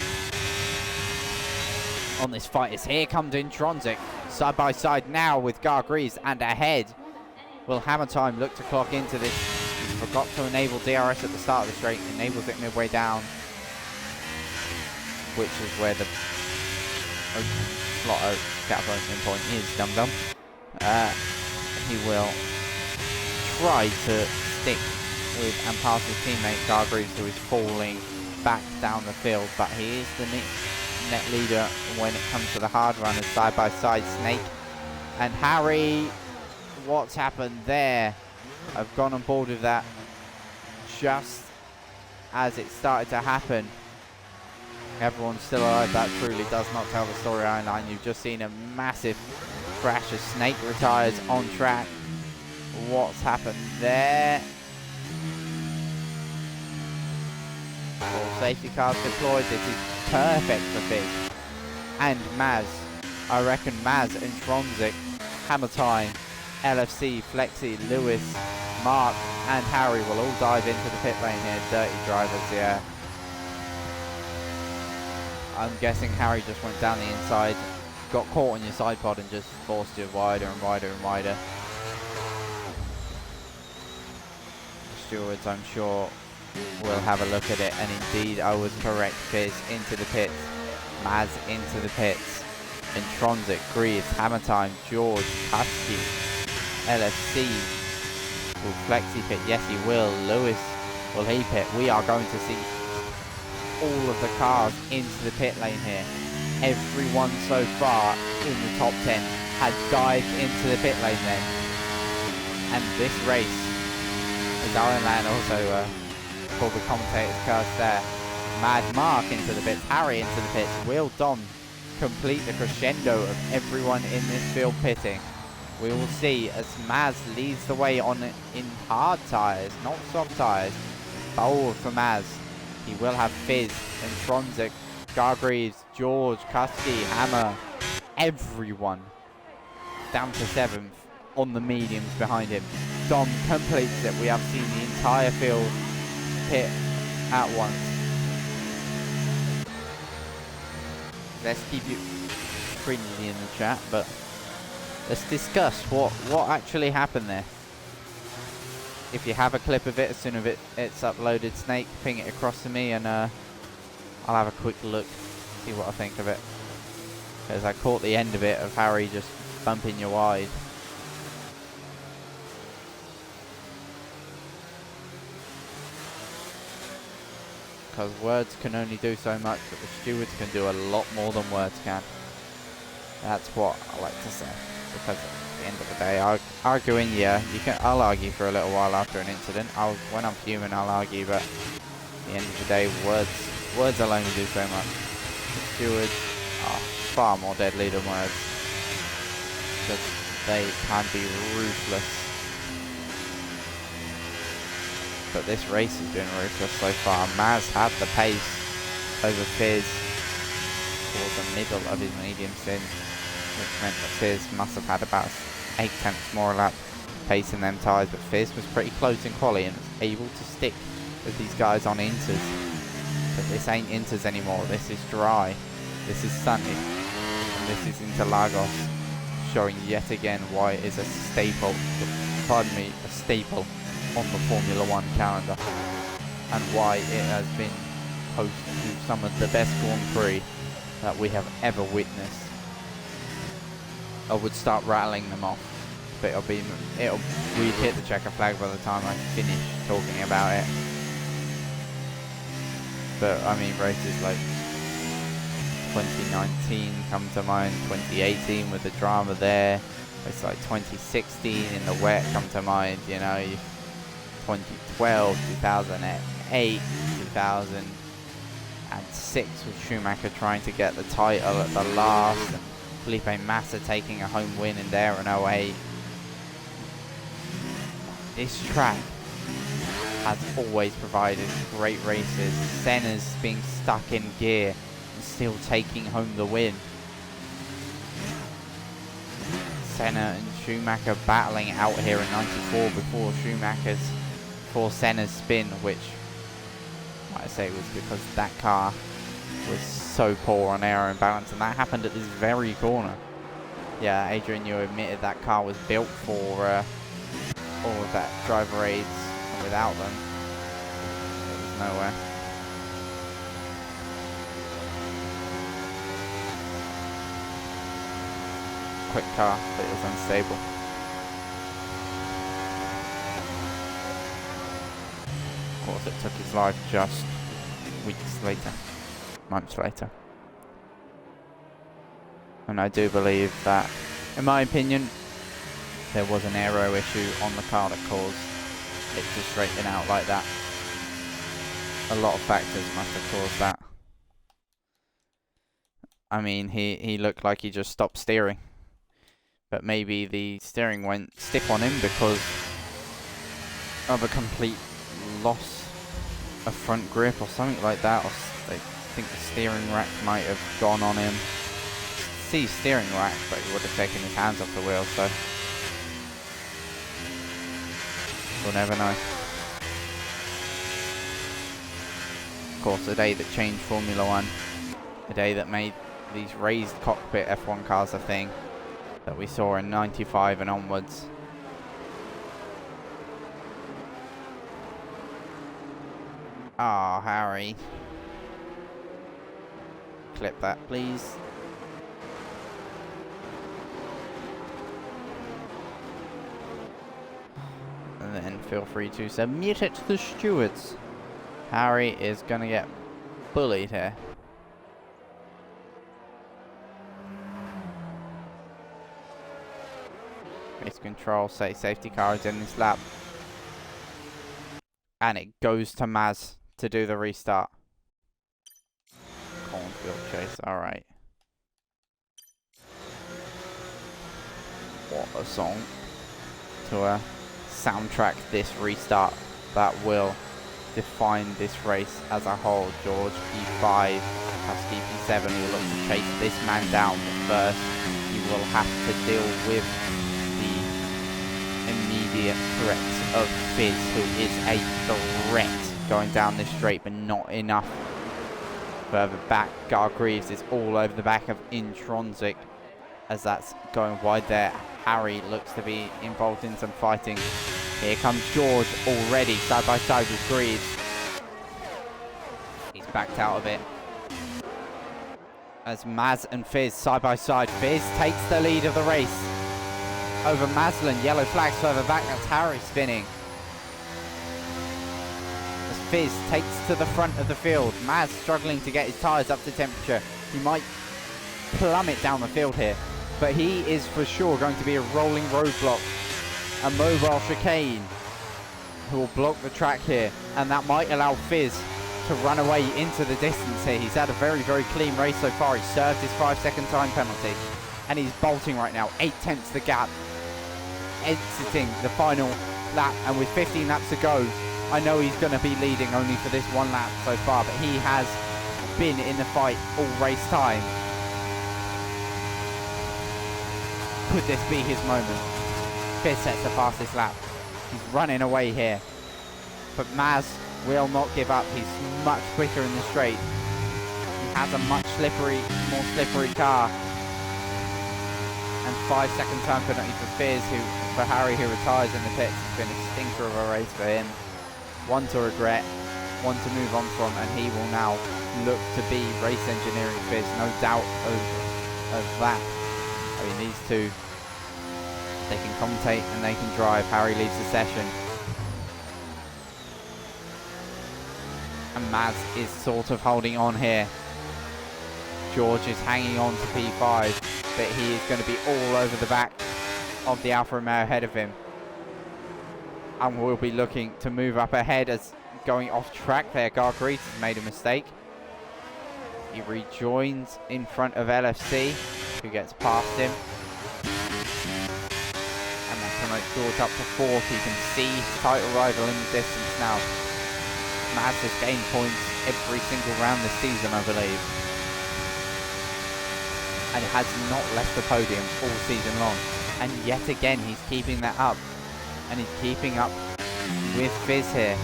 on this fight as here comes in Tronzik, side by side now with Gargreaves and ahead. Will Hammer Time look to clock into this? He forgot to enable DRS at the start of the straight, enables it midway down, which is where the slot gap opening point is, dum-dum. He will try to stick with and pass his teammate Gargreaves, who is falling back down the field, but he is the net leader when it comes to the hard runners side by side. Snake and Harry, what's happened there? I've gone on board with that just as it started to happen. Everyone's still alive. That truly does not tell the storyline. You've just seen a massive crash as Snake retires on track. What's happened there? All safety cars deployed. This is perfect for Fizz and Maz. I reckon Maz and Tronzik, Hammer Time, LFC, Flexi, Lewis, Mark and Harry will all dive into the pit lane here. Dirty drivers, yeah. I'm guessing Harry just went down the inside, got caught on your side pod and just forced you wider and wider and wider. The stewards, I'm sure, will have a look at it, and indeed I was correct. Fizz into the pits, Maz into the pits, and Tronzik, Greaves, Hammer Time, George, Husky, LFC will Flexi pit. Yes, he will. Lewis, will he pit? We are going to see all of the cars into the pit lane here. Everyone so far in the top 10 has dived into the pit lane then. And this race, as Alan Land also called the commentator's curse there, Mad Mark into the pits, Harry into the pits, will Dom complete the crescendo of everyone in this field pitting. We will see as Maz leads the way on in hard tyres, not soft tyres. Bold for Maz. He will have Fizz and Tronzik, Gargreaves, George, Kusky, Hammer, everyone down to 7th on the mediums behind him. Dom completes it. We have seen the entire field pit at once. Let's keep you friendly in the chat, but let's discuss what actually happened there. If you have a clip of it, as soon as it's uploaded, Snake, ping it across to me and I'll have a quick look, see what I think of it. Because I caught the end of it of Harry just bumping you wide. Because words can only do so much, but the stewards can do a lot more than words can. That's what I like to say. Because at the end of the day, arguing, yeah, I'll argue for a little while after an incident. When I'm human, I'll argue, but at the end of the day, words alone will do so much. The stewards are far more deadly than words. Because they can be ruthless. But this race has been ruthless so far. Maz had the pace over Fizz towards the middle of his medium stint, which meant that Fizz must have had about 8/10 more lap pace in them tyres, but Fizz was pretty close in quali and was able to stick with these guys on inters. But this ain't inters anymore, this is dry, this is sunny, and this is Interlagos, showing yet again why it is a staple, a staple on the Formula 1 calendar, and why it has been host to some of the best Grand Prix that we have ever witnessed. I would start rattling them off, but we'd hit the checker flag by the time I finish talking about it. But I mean, races like 2019 come to mind, 2018 with the drama there. It's like 2016 in the wet come to mind, you know, 2012, 2008, 2006 with Schumacher trying to get the title at the last, and Felipe Massa taking a home win in there in 08. This track has always provided great races. Senna's being stuck in gear and still taking home the win. Senna and Schumacher battling out here in 94 before Senna's spin, which I say was because that car was so poor on aero and balance, and that happened at this very corner. Yeah, Adrian, you admitted that car was built for all of that driver aids, and without them, it was nowhere. Quick car, but it was unstable. Of course, it took his life just weeks later, months later. And I do believe that, in my opinion, there was an aero issue on the car that caused it to straighten out like that. A lot of factors must have caused that. I mean, he looked like he just stopped steering. But maybe the steering went stiff on him because of a complete loss of front grip or something like that. Or I think the steering rack might have gone on him. See steering rack, but he would have taken his hands off the wheel, so we'll never know. Of course, a day that changed Formula 1, a day that made these raised cockpit F1 cars a thing that we saw in 95 and onwards. Ah, Harry. Clip that, please. And then feel free to submit it to the stewards. Harry is gonna get bullied here. Race control, say safety car is in this lap. And it goes to Maz to do the restart. Cornfield chase, alright. What a song to soundtrack this restart that will define this race as a whole. George P5, Husky P7 will look to chase this man down, but first you will have to deal with the immediate threat of Fizz, who is a threat going down this straight, but not enough further back. Gargreaves is all over the back of Intronsic as that's going wide there. Harry looks to be involved in some fighting. Here comes George already side by side with Greaves. He's backed out of it. As Maz and Fizz side by side. Fizz takes the lead of the race over Maslin. Yellow flags further back. That's Harry spinning. As Fizz takes to the front of the field. Maz struggling to get his tyres up to temperature. He might plummet down the field here. But he is for sure going to be a rolling roadblock, a mobile chicane, who will block the track here, and that might allow Fizz to run away into the distance here. He's had a very, very clean race so far. He served his 5-second time penalty, and he's bolting right now, 8/10 the gap, exiting the final lap, and with 15 laps to go, I know he's going to be leading only for this one lap so far, but he has been in the fight all race time. Could this be his moment? Fizz sets the fastest lap. He's running away here, but Maz will not give up. He's much quicker in the straight. He has a much more slippery car. And 5-second time penalty for Harry, who retires in the pits. It's been a stinker of a race for him. One to regret, one to move on from, and he will now look to be race engineering Fizz, no doubt of that. I mean, these two, they can commentate and they can drive. Harry leaves the session. And Maz is sort of holding on here. George is hanging on to P5, but he is going to be all over the back of the Alfa Romeo ahead of him. And we'll be looking to move up ahead as going off track there. Gargrees has made a mistake. He rejoins in front of LFC, who gets past him. And that promotes George up to 4th. You can see his title rival in the distance now. Maz has gained points every single round this season, I believe. And has not left the podium all season long. And yet again, he's keeping that up. And he's keeping up with Fizz here.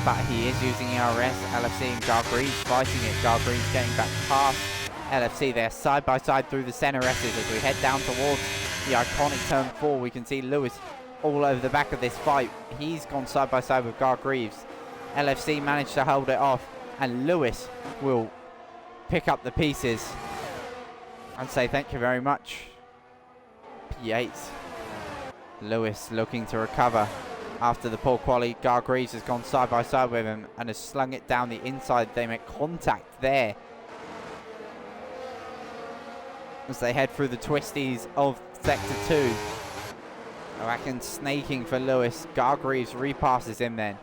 But he is using ERS, LFC and Gargrees fighting it. Gargrees getting back past LFC. They're side by side through the center S's as we head down towards the iconic turn 4. We can see Lewis all over the back of this fight. He's gone side by side with Gargrees. LFC managed to hold it off, and Lewis will pick up the pieces and say thank you very much. P8. Lewis looking to recover after the poor quali. Gargrees has gone side by side with him and has slung it down the inside. They make contact there as they head through the twisties of sector 2. I reckon snaking for Lewis. Gargrees repasses him then.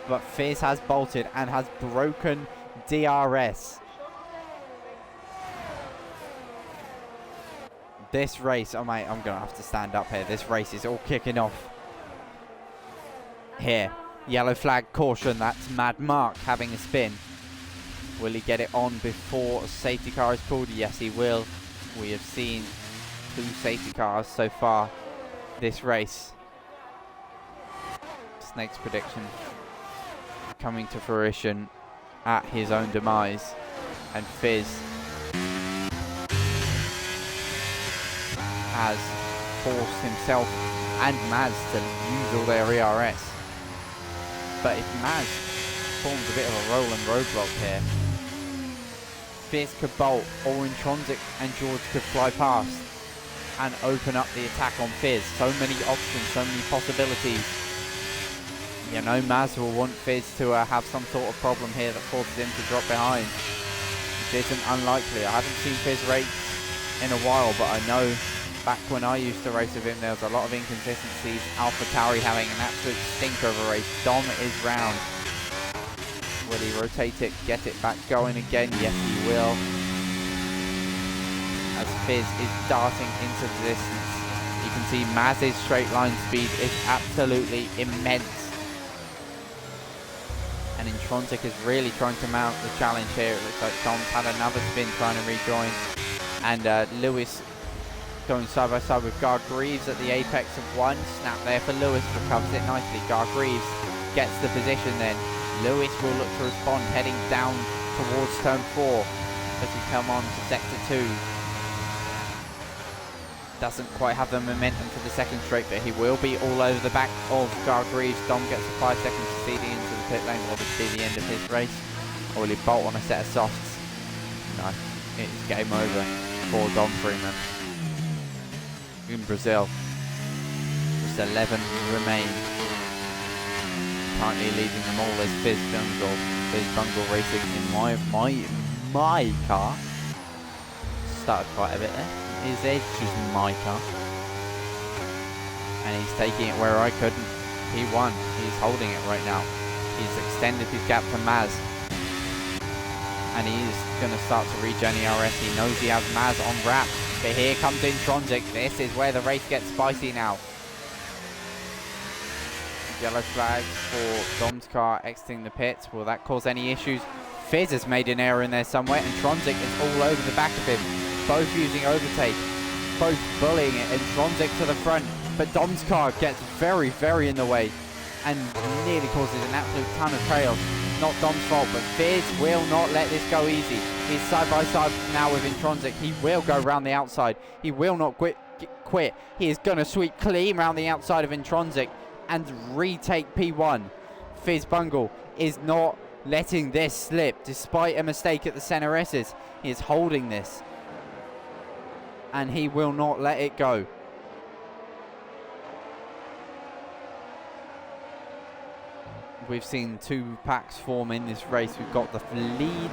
But Fizz has bolted and has broken DRS. This race, oh mate, I'm going to have to stand up here. This race is all kicking off here. Yellow flag, caution. That's Mad Mark having a spin. Will he get it on before a safety car is pulled? Yes, he will. We have seen 2 safety cars so far this race. Snake's prediction coming to fruition at his own demise. And Fizz has forced himself and Maz to use all their ERS. But if Maz forms a bit of a rolling roadblock here, Fizz could bolt, or Intronsic and George could fly past and open up the attack on Fizz. So many options, so many possibilities. You know, Maz will want Fizz to have some sort of problem here that forces him to drop behind, which isn't unlikely. I haven't seen Fizz race in a while, but I know back when I used to race with him, there was a lot of inconsistencies. Alpha Tauri having an absolute stinker of a race. Dom is round. Will he rotate it, get it back going again? Yes, he will. As Fizz is darting into the distance. You can see Maz's straight line speed is absolutely immense. And Intronsic is really trying to mount the challenge here. It looks like Dom's had another spin trying to rejoin. And Lewis going side by side with Gargrees at the apex of 1. Snap there for Lewis, recovers it nicely. Gargrees gets the position then. Lewis will look to respond, heading down towards turn 4 as he come on to sector 2. Doesn't quite have the momentum for the second straight, but he will be all over the back of Gargrees. Dom gets a 5 seconds to see the into the pit lane. Will this be the end of his race? Or will he bolt on a set of softs? No, it's game over for Dom Freeman. In Brazil, just 11 remain. Currently leading them all as Fizz Bungle Racing, in my my car. Started quite a bit there. His edge is my car. And he's taking it where I couldn't. He won. He's holding it right now. He's extended his gap to Maz. And he is going to start to regen ERS. He knows he has Maz on wrap. But here comes Intronsic. This is where the race gets spicy now. Yellow flag for Dom's car exiting the pits. Will that cause any issues? Fizz has made an error in there somewhere. And Tronsic is all over the back of him. Both using overtake. Both bullying it. And Tronsic to the front. But Dom's car gets very, very in the way. And nearly causes an absolute ton of chaos. Not Dom's fault, but Fizz will not let this go easy. He's side by side now with Intronsic. He will go round the outside. He will not quit. He is going to sweep clean round the outside of Intronsic and retake P1. Fizz Bungle is not letting this slip despite a mistake at the center S's. He is holding this. And he will not let it go. We've seen two packs form in this race. We've got the lead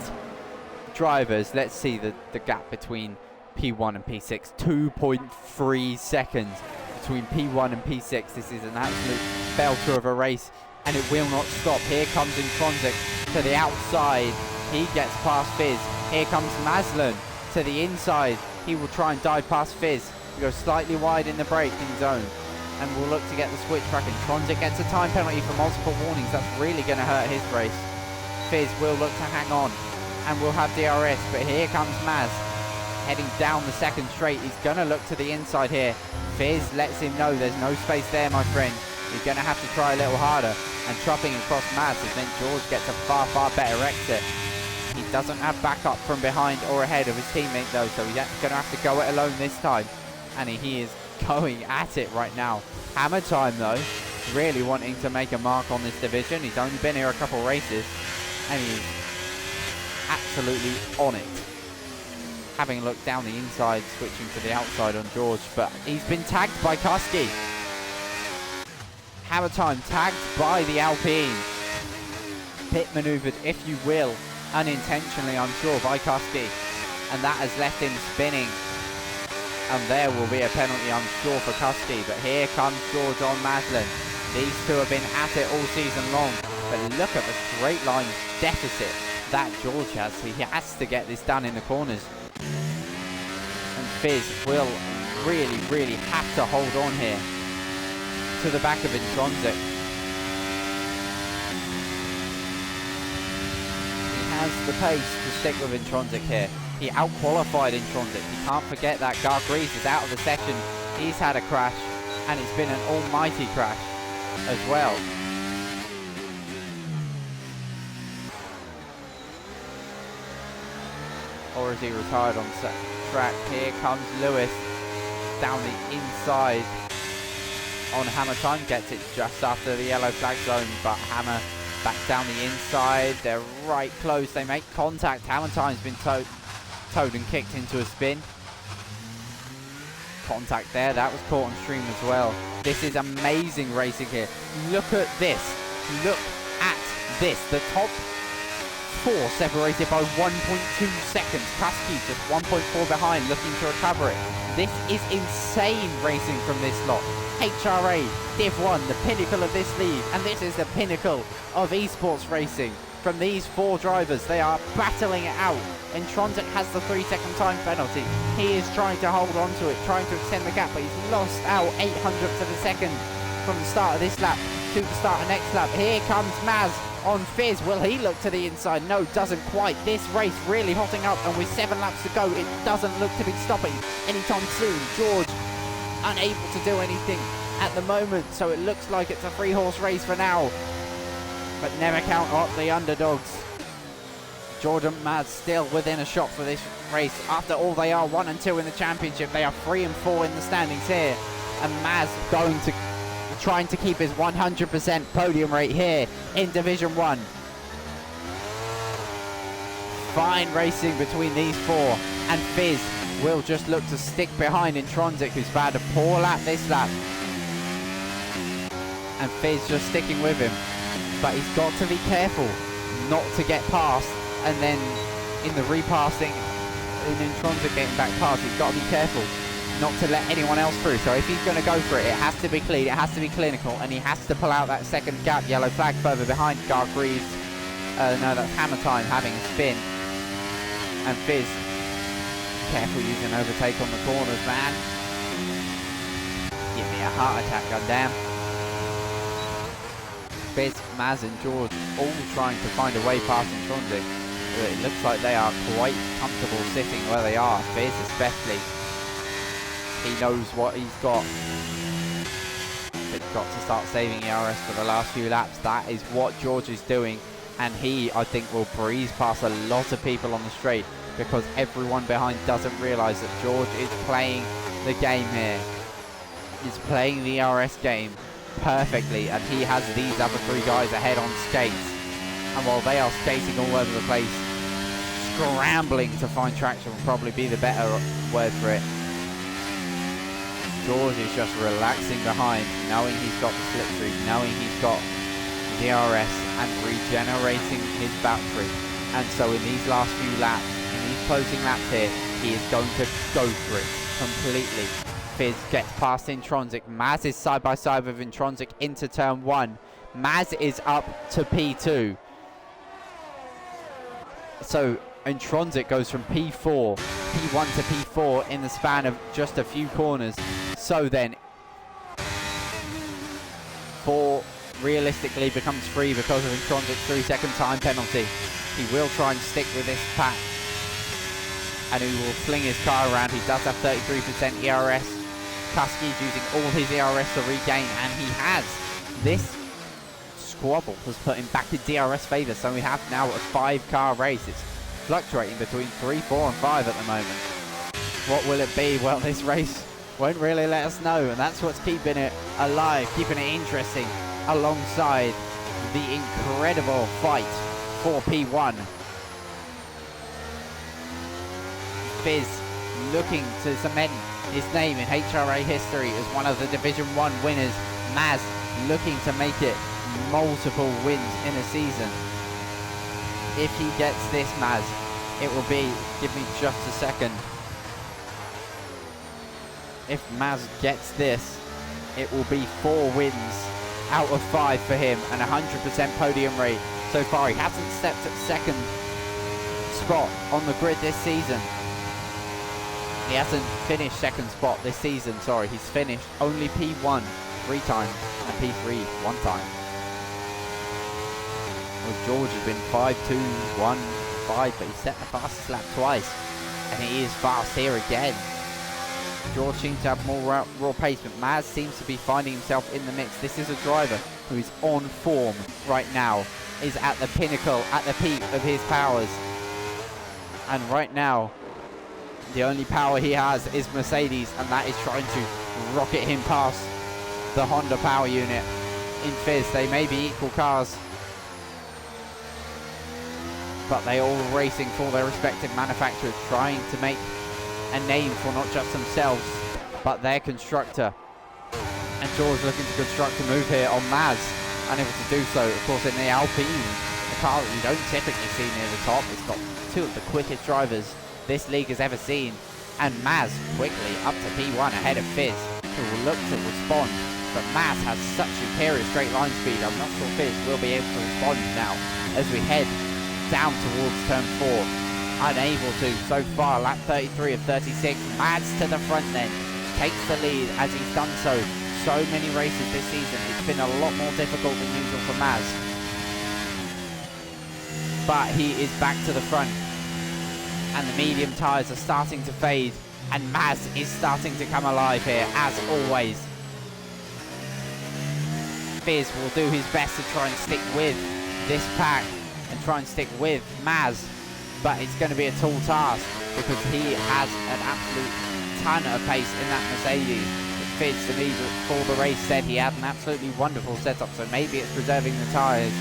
drivers. Let's see the gap between P1 and P6. 2.3 seconds between P1 and P6. This is an absolute belter of a race, and it will not stop. Here comes Intronsic to the outside. He gets past Fizz. Here comes Maslan to the inside. He will try and dive past Fizz. He goes slightly wide in the braking zone. And we'll look to get the switch back. And Tronsic gets a time penalty for multiple warnings. That's really going to hurt his race. Fizz will look to hang on. And we'll have DRS. But here comes Maz. Heading down the second straight. He's going to look to the inside here. Fizz lets him know there's no space there, my friend. You're going to have to try a little harder. And chopping across Maz has meant George gets a far, far better exit. He doesn't have backup from behind or ahead of his teammate though. So he's going to have to go it alone this time. And he is going at it right now. Hammer time though, really wanting to make a mark on this division. He's only been here a couple races and he's absolutely on it. Having looked down the inside, switching to the outside on George, but he's been tagged by Kuski. Hammer time tagged by the Alpine. Pit manoeuvred, if you will, unintentionally I'm sure, by Kuski, and that has left him spinning. And there will be a penalty, I'm sure, for Kuski. But here comes George on Maslan. These two have been at it all season long. But look at the straight line deficit that George has. He has to get this done in the corners. And Fizz will really, really have to hold on here to the back of Intronsic. He has the pace to stick with Intronsic here. He out-qualified Intronsic. You can't forget that. Gargrees is out of the session. He's had a crash, and it's been an almighty crash as well. Or is he retired on track? Here comes Lewis down the inside on Hammer time. Gets it just after the yellow flag zone, but Hammer back down the inside. They're right close. They make contact. Hammer time's been towed and kicked into a spin. Contact there, that was caught on stream as well. This is amazing racing here. Look at this. Look at this. The top four separated by 1.2 seconds. Kuski just 1.4 behind, looking to recover it. This is insane racing from this lot. HRA, Div 1, the pinnacle of this league, and this is the pinnacle of esports racing. From these four drivers, they are battling it out. Intronsic has the 3-second time penalty. He is trying to hold on to it, trying to extend the gap, but he's lost out 800ths of a second from the start of this lap to the start of next lap. Here comes Maz on Fizz. Will he look to the inside? No, doesn't quite. This race really hotting up, and with 7 laps to go, it doesn't look to be stopping anytime soon. George unable to do anything at the moment, so it looks like it's a 3-horse race for now. But never count out the underdogs. Jordan Maz still within a shot for this race. After all, they are 1 and 2 in the championship. They are 3 and 4 in the standings here. And Maz trying to keep his 100% podium rate here in Division 1. Fine racing between these four. And Fizz will just look to stick behind Intronsic, who's had a poor lap this lap. And Fizz just sticking with him. But he's got to be careful not to get past, and then in the repassing, in Intronsic getting back past, he's got to be careful not to let anyone else through. So if he's going to go for it, it has to be clean, it has to be clinical, and he has to pull out that second gap. Yellow flag further behind Garth Reeves. No, that's Hammer Time having a spin. And Fizz, careful using overtake on the corners, man. Give me a heart attack, goddamn. Fizz, Maz and George all trying to find a way past Intronsic. It looks like they are quite comfortable sitting where they are. Fizz especially. He knows what he's got. He's got to start saving ERS for the last few laps. That is what George is doing. And he, I think, will breeze past a lot of people on the straight, because everyone behind doesn't realise that George is playing the game here. He's playing the ERS game perfectly, and he has these other three guys ahead on skates. And while they are skating all over the place, scrambling to find traction will probably be the better word for it. George is just relaxing behind, knowing he's got the slipstream, knowing he's got DRS and regenerating his battery. And so in these last few laps, in these closing laps here, he is going to go for it completely. Fizz gets past Intronsic. Maz is side by side with Intronsic into turn 1. Maz is up to P2. So Intronsic goes from P4, P1 to P4 in the span of just a few corners. So then 4 realistically becomes 3 because of Intronsic's 3-second time penalty. He will try and stick with this pack, and he will fling his car around. He does have 33% ERS. Kuski's using all his ERS to regain, and he has. This squabble has put him back in DRS favour, so we have now a 5-car race. It's fluctuating between 3, 4 and 5 at the moment. What will it be? Well, this race won't really let us know, and that's what's keeping it alive, keeping it interesting, alongside the incredible fight for P1. Fizz looking to cement his name in HRA history as one of the Division 1 winners. Maz looking to make it multiple wins in a season. If he gets this, Maz, it will be, give me just a second. If Maz gets this, it will be 4 wins out of 5 for him and 100% podium rate so far. He hasn't stepped at second spot on the grid this season. He hasn't finished second spot this season, sorry. He's finished only P1 3 times and P3 1 time. Well, George has been 5-2, 1-5, but he set the fastest lap twice. And he is fast here again. George seems to have more raw pace, but Maz seems to be finding himself in the mix. This is a driver who is on form right now, is at the pinnacle, at the peak of his powers. And right now, the only power he has is Mercedes, and that is trying to rocket him past the Honda power unit in Fizz. They may be equal cars, but they all racing for their respective manufacturers, trying to make a name for not just themselves, but their constructor. And George looking to construct a move here on Maz, unable to do so. Of course, in the Alpine, a car that you don't typically see near the top. It's got 2 of the quickest drivers this league has ever seen. And Maz quickly up to P1 ahead of Fizz, who will look to respond. But Maz has such superior straight line speed, I'm not sure Fizz will be able to respond now as we head down towards turn 4. Unable to so far. Lap 33 of 36. Maz to the front then, takes the lead as he's done so many races this season. It's been a lot more difficult than usual for Maz, but he is back to the front, and the medium tyres are starting to fade, and Maz is starting to come alive here as always. Fizz will do his best to try and stick with this pack and try and stick with Maz, but it's going to be a tall task because he has an absolute ton of pace in that Mercedes. Fizz, to me, before the race said he had an absolutely wonderful setup, so maybe it's preserving the tyres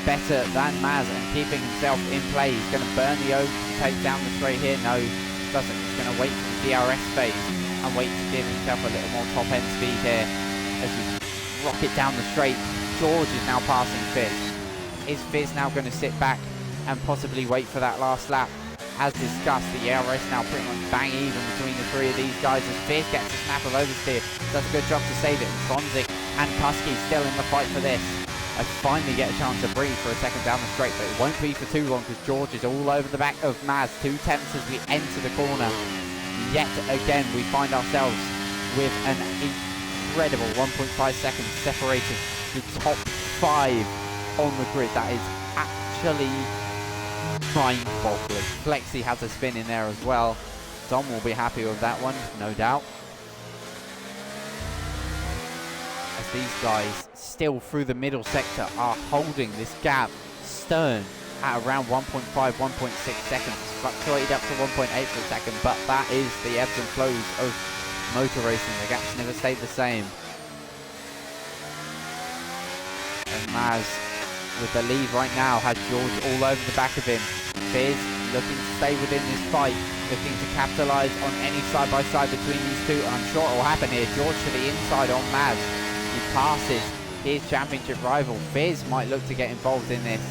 better than Maz and keeping himself in play. He's going to burn the oak, take down the straight here. No, doesn't. He's going to wait for the DRS phase and wait to give himself a little more top end speed here as we rocket down the straight. George is now passing Fizz. Is Fizz now going to sit back and possibly wait for that last lap. As discussed, the ARS now pretty much bang even between the three of these guys as Fizz gets a snap of oversteer. Does a good job to save it, and Tronzik and Kusky still in the fight for this. I finally get a chance to breathe for a second down the straight, but it won't be for too long because George is all over the back of Maz. 2 tenths as we enter the corner. Yet again, we find ourselves with an incredible 1.5 seconds separating the top 5 on the grid. That is actually mind-boggling. Flexi has a spin in there as well. Dom will be happy with that one, no doubt. As these guys still through the middle sector are holding this gap stern at around 1.5, 1.6 seconds. It's fluctuated up to 1.8 for a second, but that is the ebbs and flows of motor racing. The gaps never stayed the same. And Maz with the lead right now has George all over the back of him. Fizz looking to stay within this fight, looking to capitalise on any side-by-side between these two, and I'm sure it will happen here. George to the inside on Maz. He passes his championship rival. Fizz might look to get involved in this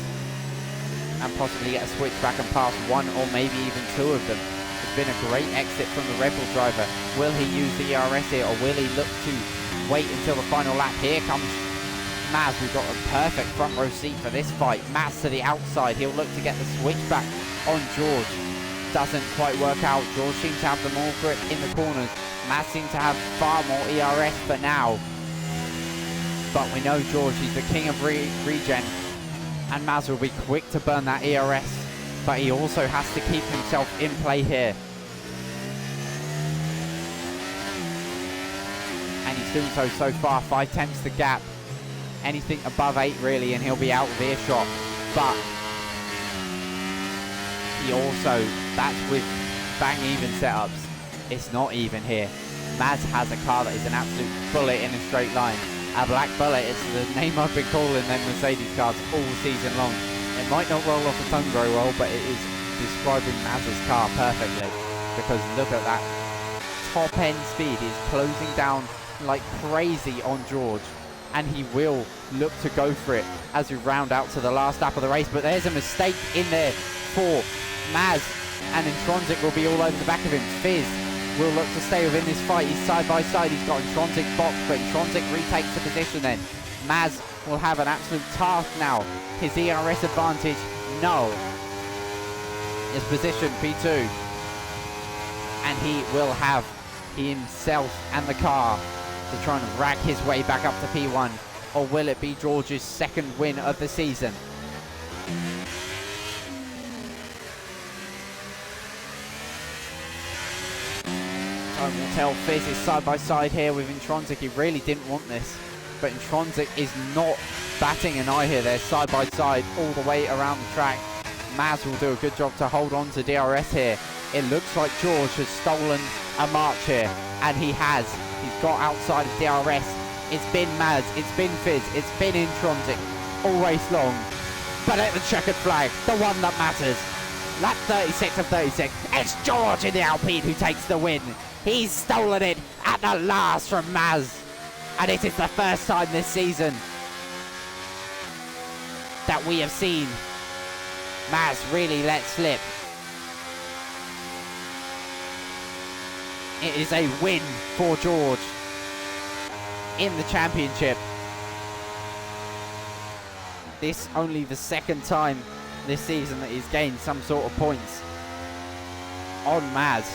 and possibly get a switch back and pass one or maybe even two of them. It's been a great exit from the Red Bull driver. Will he use the ERS here, or will he look to wait until the final lap? Here comes Maz. We've got a perfect front row seat for this fight. Maz to the outside. He'll look to get the switch back on George. Doesn't quite work out. George seems to have the more grip in the corners. Maz seems to have far more ERS for now. But we know George, he's the king of regen. And Maz will be quick to burn that ERS. But he also has to keep himself in play here. And he's doing so far. 5 tenths the gap. Anything above 8 really, and he'll be out of earshot. But he also, that's with bang even setups. It's not even here. Maz has a car that is an absolute bullet in a straight line. A black bullet, it's the name I've been calling them Mercedes cars all season long. It might not roll off the tongue very well, but it is describing Maz's car perfectly. Because look at that top end speed. He's closing down like crazy on George. And he will look to go for it as we round out to the last lap of the race. But there's a mistake in there for Maz. And Intronsic will be all over the back of him. Fizz will look to stay within this fight. He's side by side. He's got Intronsic box, but Intronsic retakes the position then. Maz will have an absolute task now. His ERS advantage, no. His position, P2. And he will have himself and the car to try and rag his way back up to P1, or will it be George's second win of the season? Time will tell. Fizz is side by side here with Intronsic. He really didn't want this, but Intronsic is not batting an eye here. They're side by side all the way around the track. Maz will do a good job to hold on to DRS here. It looks like George has stolen a march here, and he has. He's got outside of DRS. It's been Maz, it's been Fizz, it's been Intronsic all race long. But at the checkered flag, the one that matters. Lap 36 of 36. It's George in the Alpine who takes the win. He's stolen it at the last from Maz. And it is the first time this season that we have seen Maz really let slip. It is a win for George in the championship. This only the second time this season that he's gained some sort of points on Maz.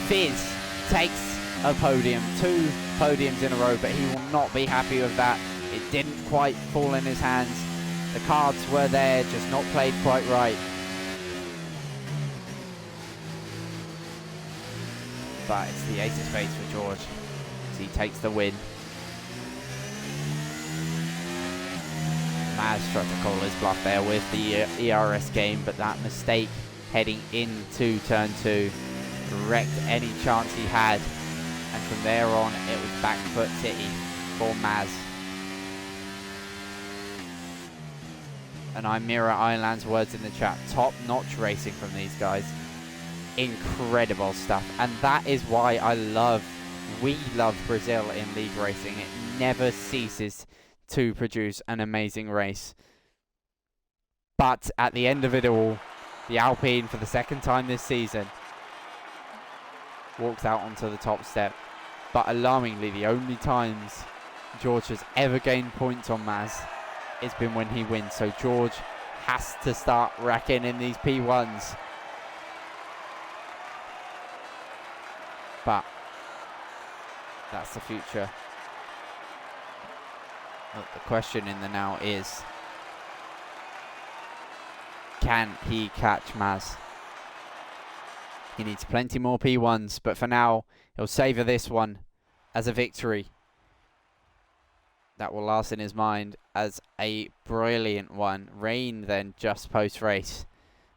Fizz takes a podium, 2 podiums in a row, but he will not be happy with that. It didn't quite fall in his hands. The cards were there, just not played quite right. But it's the ace of spades for George as he takes the win. Maz tried to call his bluff there with the ERS game, but that mistake heading into turn 2 wrecked any chance he had. And from there on, it was back foot city for Maz. And I mirror Ironland's words in the chat. Top-notch racing from these guys. Incredible stuff. And that is why we love Brazil in league racing. It never ceases to produce an amazing race. But at the end of it all, the Alpine, for the second time this season, walks out onto the top step. But alarmingly, the only times George has ever gained points on Maz, it's been when he wins. So George has to start racking in these P1s. But that's the future. Look, the question in the now is, can he catch Maz? He needs plenty more P1s, but for now, he'll savour this one as a victory that will last in his mind as a brilliant one. Rain then just post-race.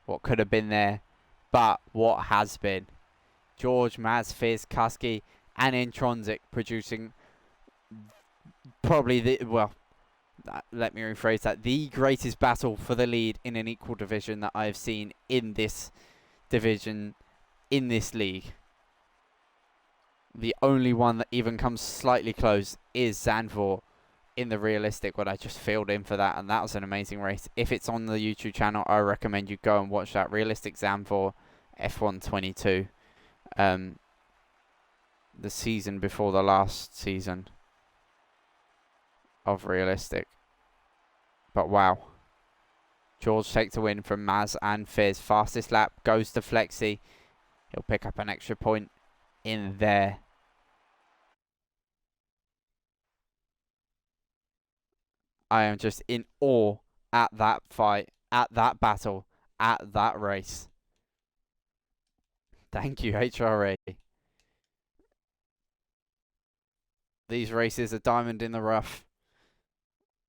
What could have been there, but what has been. George, Maz, Fizz, Kusky, and Intronsic producing probably the, well, let me rephrase that, the greatest battle for the lead in an equal division that I've seen in this division, in this league. The only one that even comes slightly close is Zandvoort in the realistic, but I just filled in for that, and that was an amazing race. If it's on the YouTube channel, I recommend you go and watch that. Realistic Zandvoort F1 22. The season before the last season of realistic. But wow. George takes the win from Maz and Fizz. Fastest lap goes to Flexi. He'll pick up an extra point in there. I am just in awe at that fight, at that battle, at that race. Thank you, HRA. These races are diamond in the rough.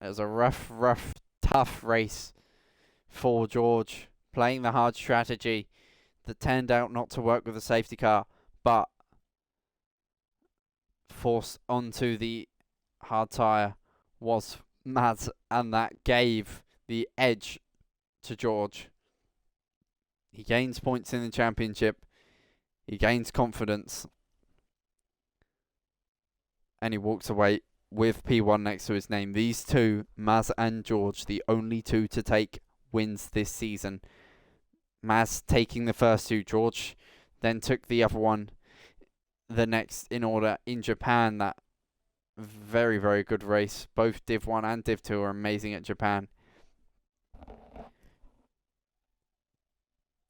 It was a rough, tough race for George, playing the hard strategy that turned out not to work with the safety car, but forced onto the hard tyre was Maz, and that gave the edge to George. He gains points in the championship, he gains confidence, and he walks away with P1 next to his name. These two, Maz and George, the only two to take wins this season. Maz taking the first two. George then took the other one the next in order in Japan. That very, very good race. Both Div 1 and Div 2 are amazing at Japan.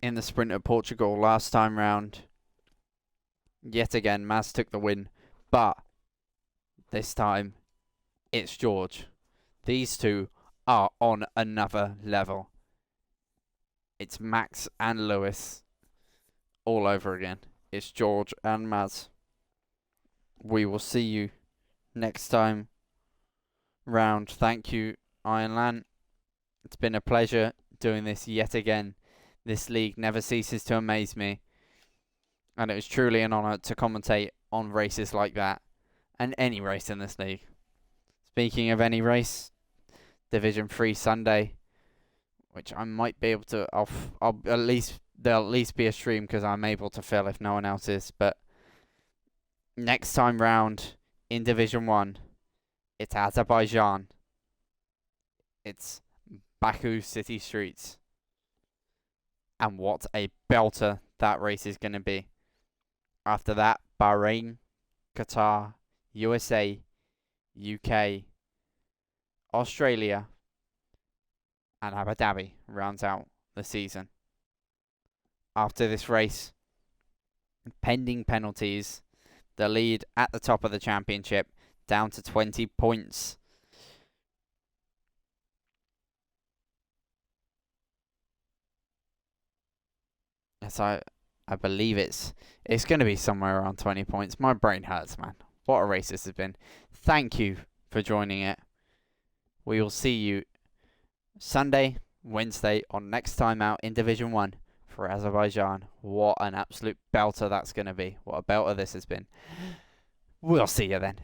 In the sprint at Portugal last time round, yet again, Maz took the win. But this time, it's George. These two are on another level. It's Max and Lewis all over again. It's George and Maz. We will see you next time round. Thank you, Ironland. It's been a pleasure doing this yet again. This league never ceases to amaze me. And it was truly an honour to commentate on races like that. And any race in this league. Speaking of any race, Division 3 Sunday, which I might be able to, I'll at least, there'll at least be a stream because I'm able to fill if no one else is. But next time round in Division 1, it's Azerbaijan. It's Baku City Streets. And what a belter that race is going to be. After that, Bahrain, Qatar, USA, UK, Australia, and Abu Dhabi rounds out the season. After this race, pending penalties, the lead at the top of the championship down to 20 points. Yes, I believe it's going to be somewhere around 20 points. My brain hurts, man. What a race this has been. Thank you for joining it. We will see you Sunday, Wednesday on next time out in Division 1 for Azerbaijan. What an absolute belter that's going to be. What a belter this has been. We'll see you then.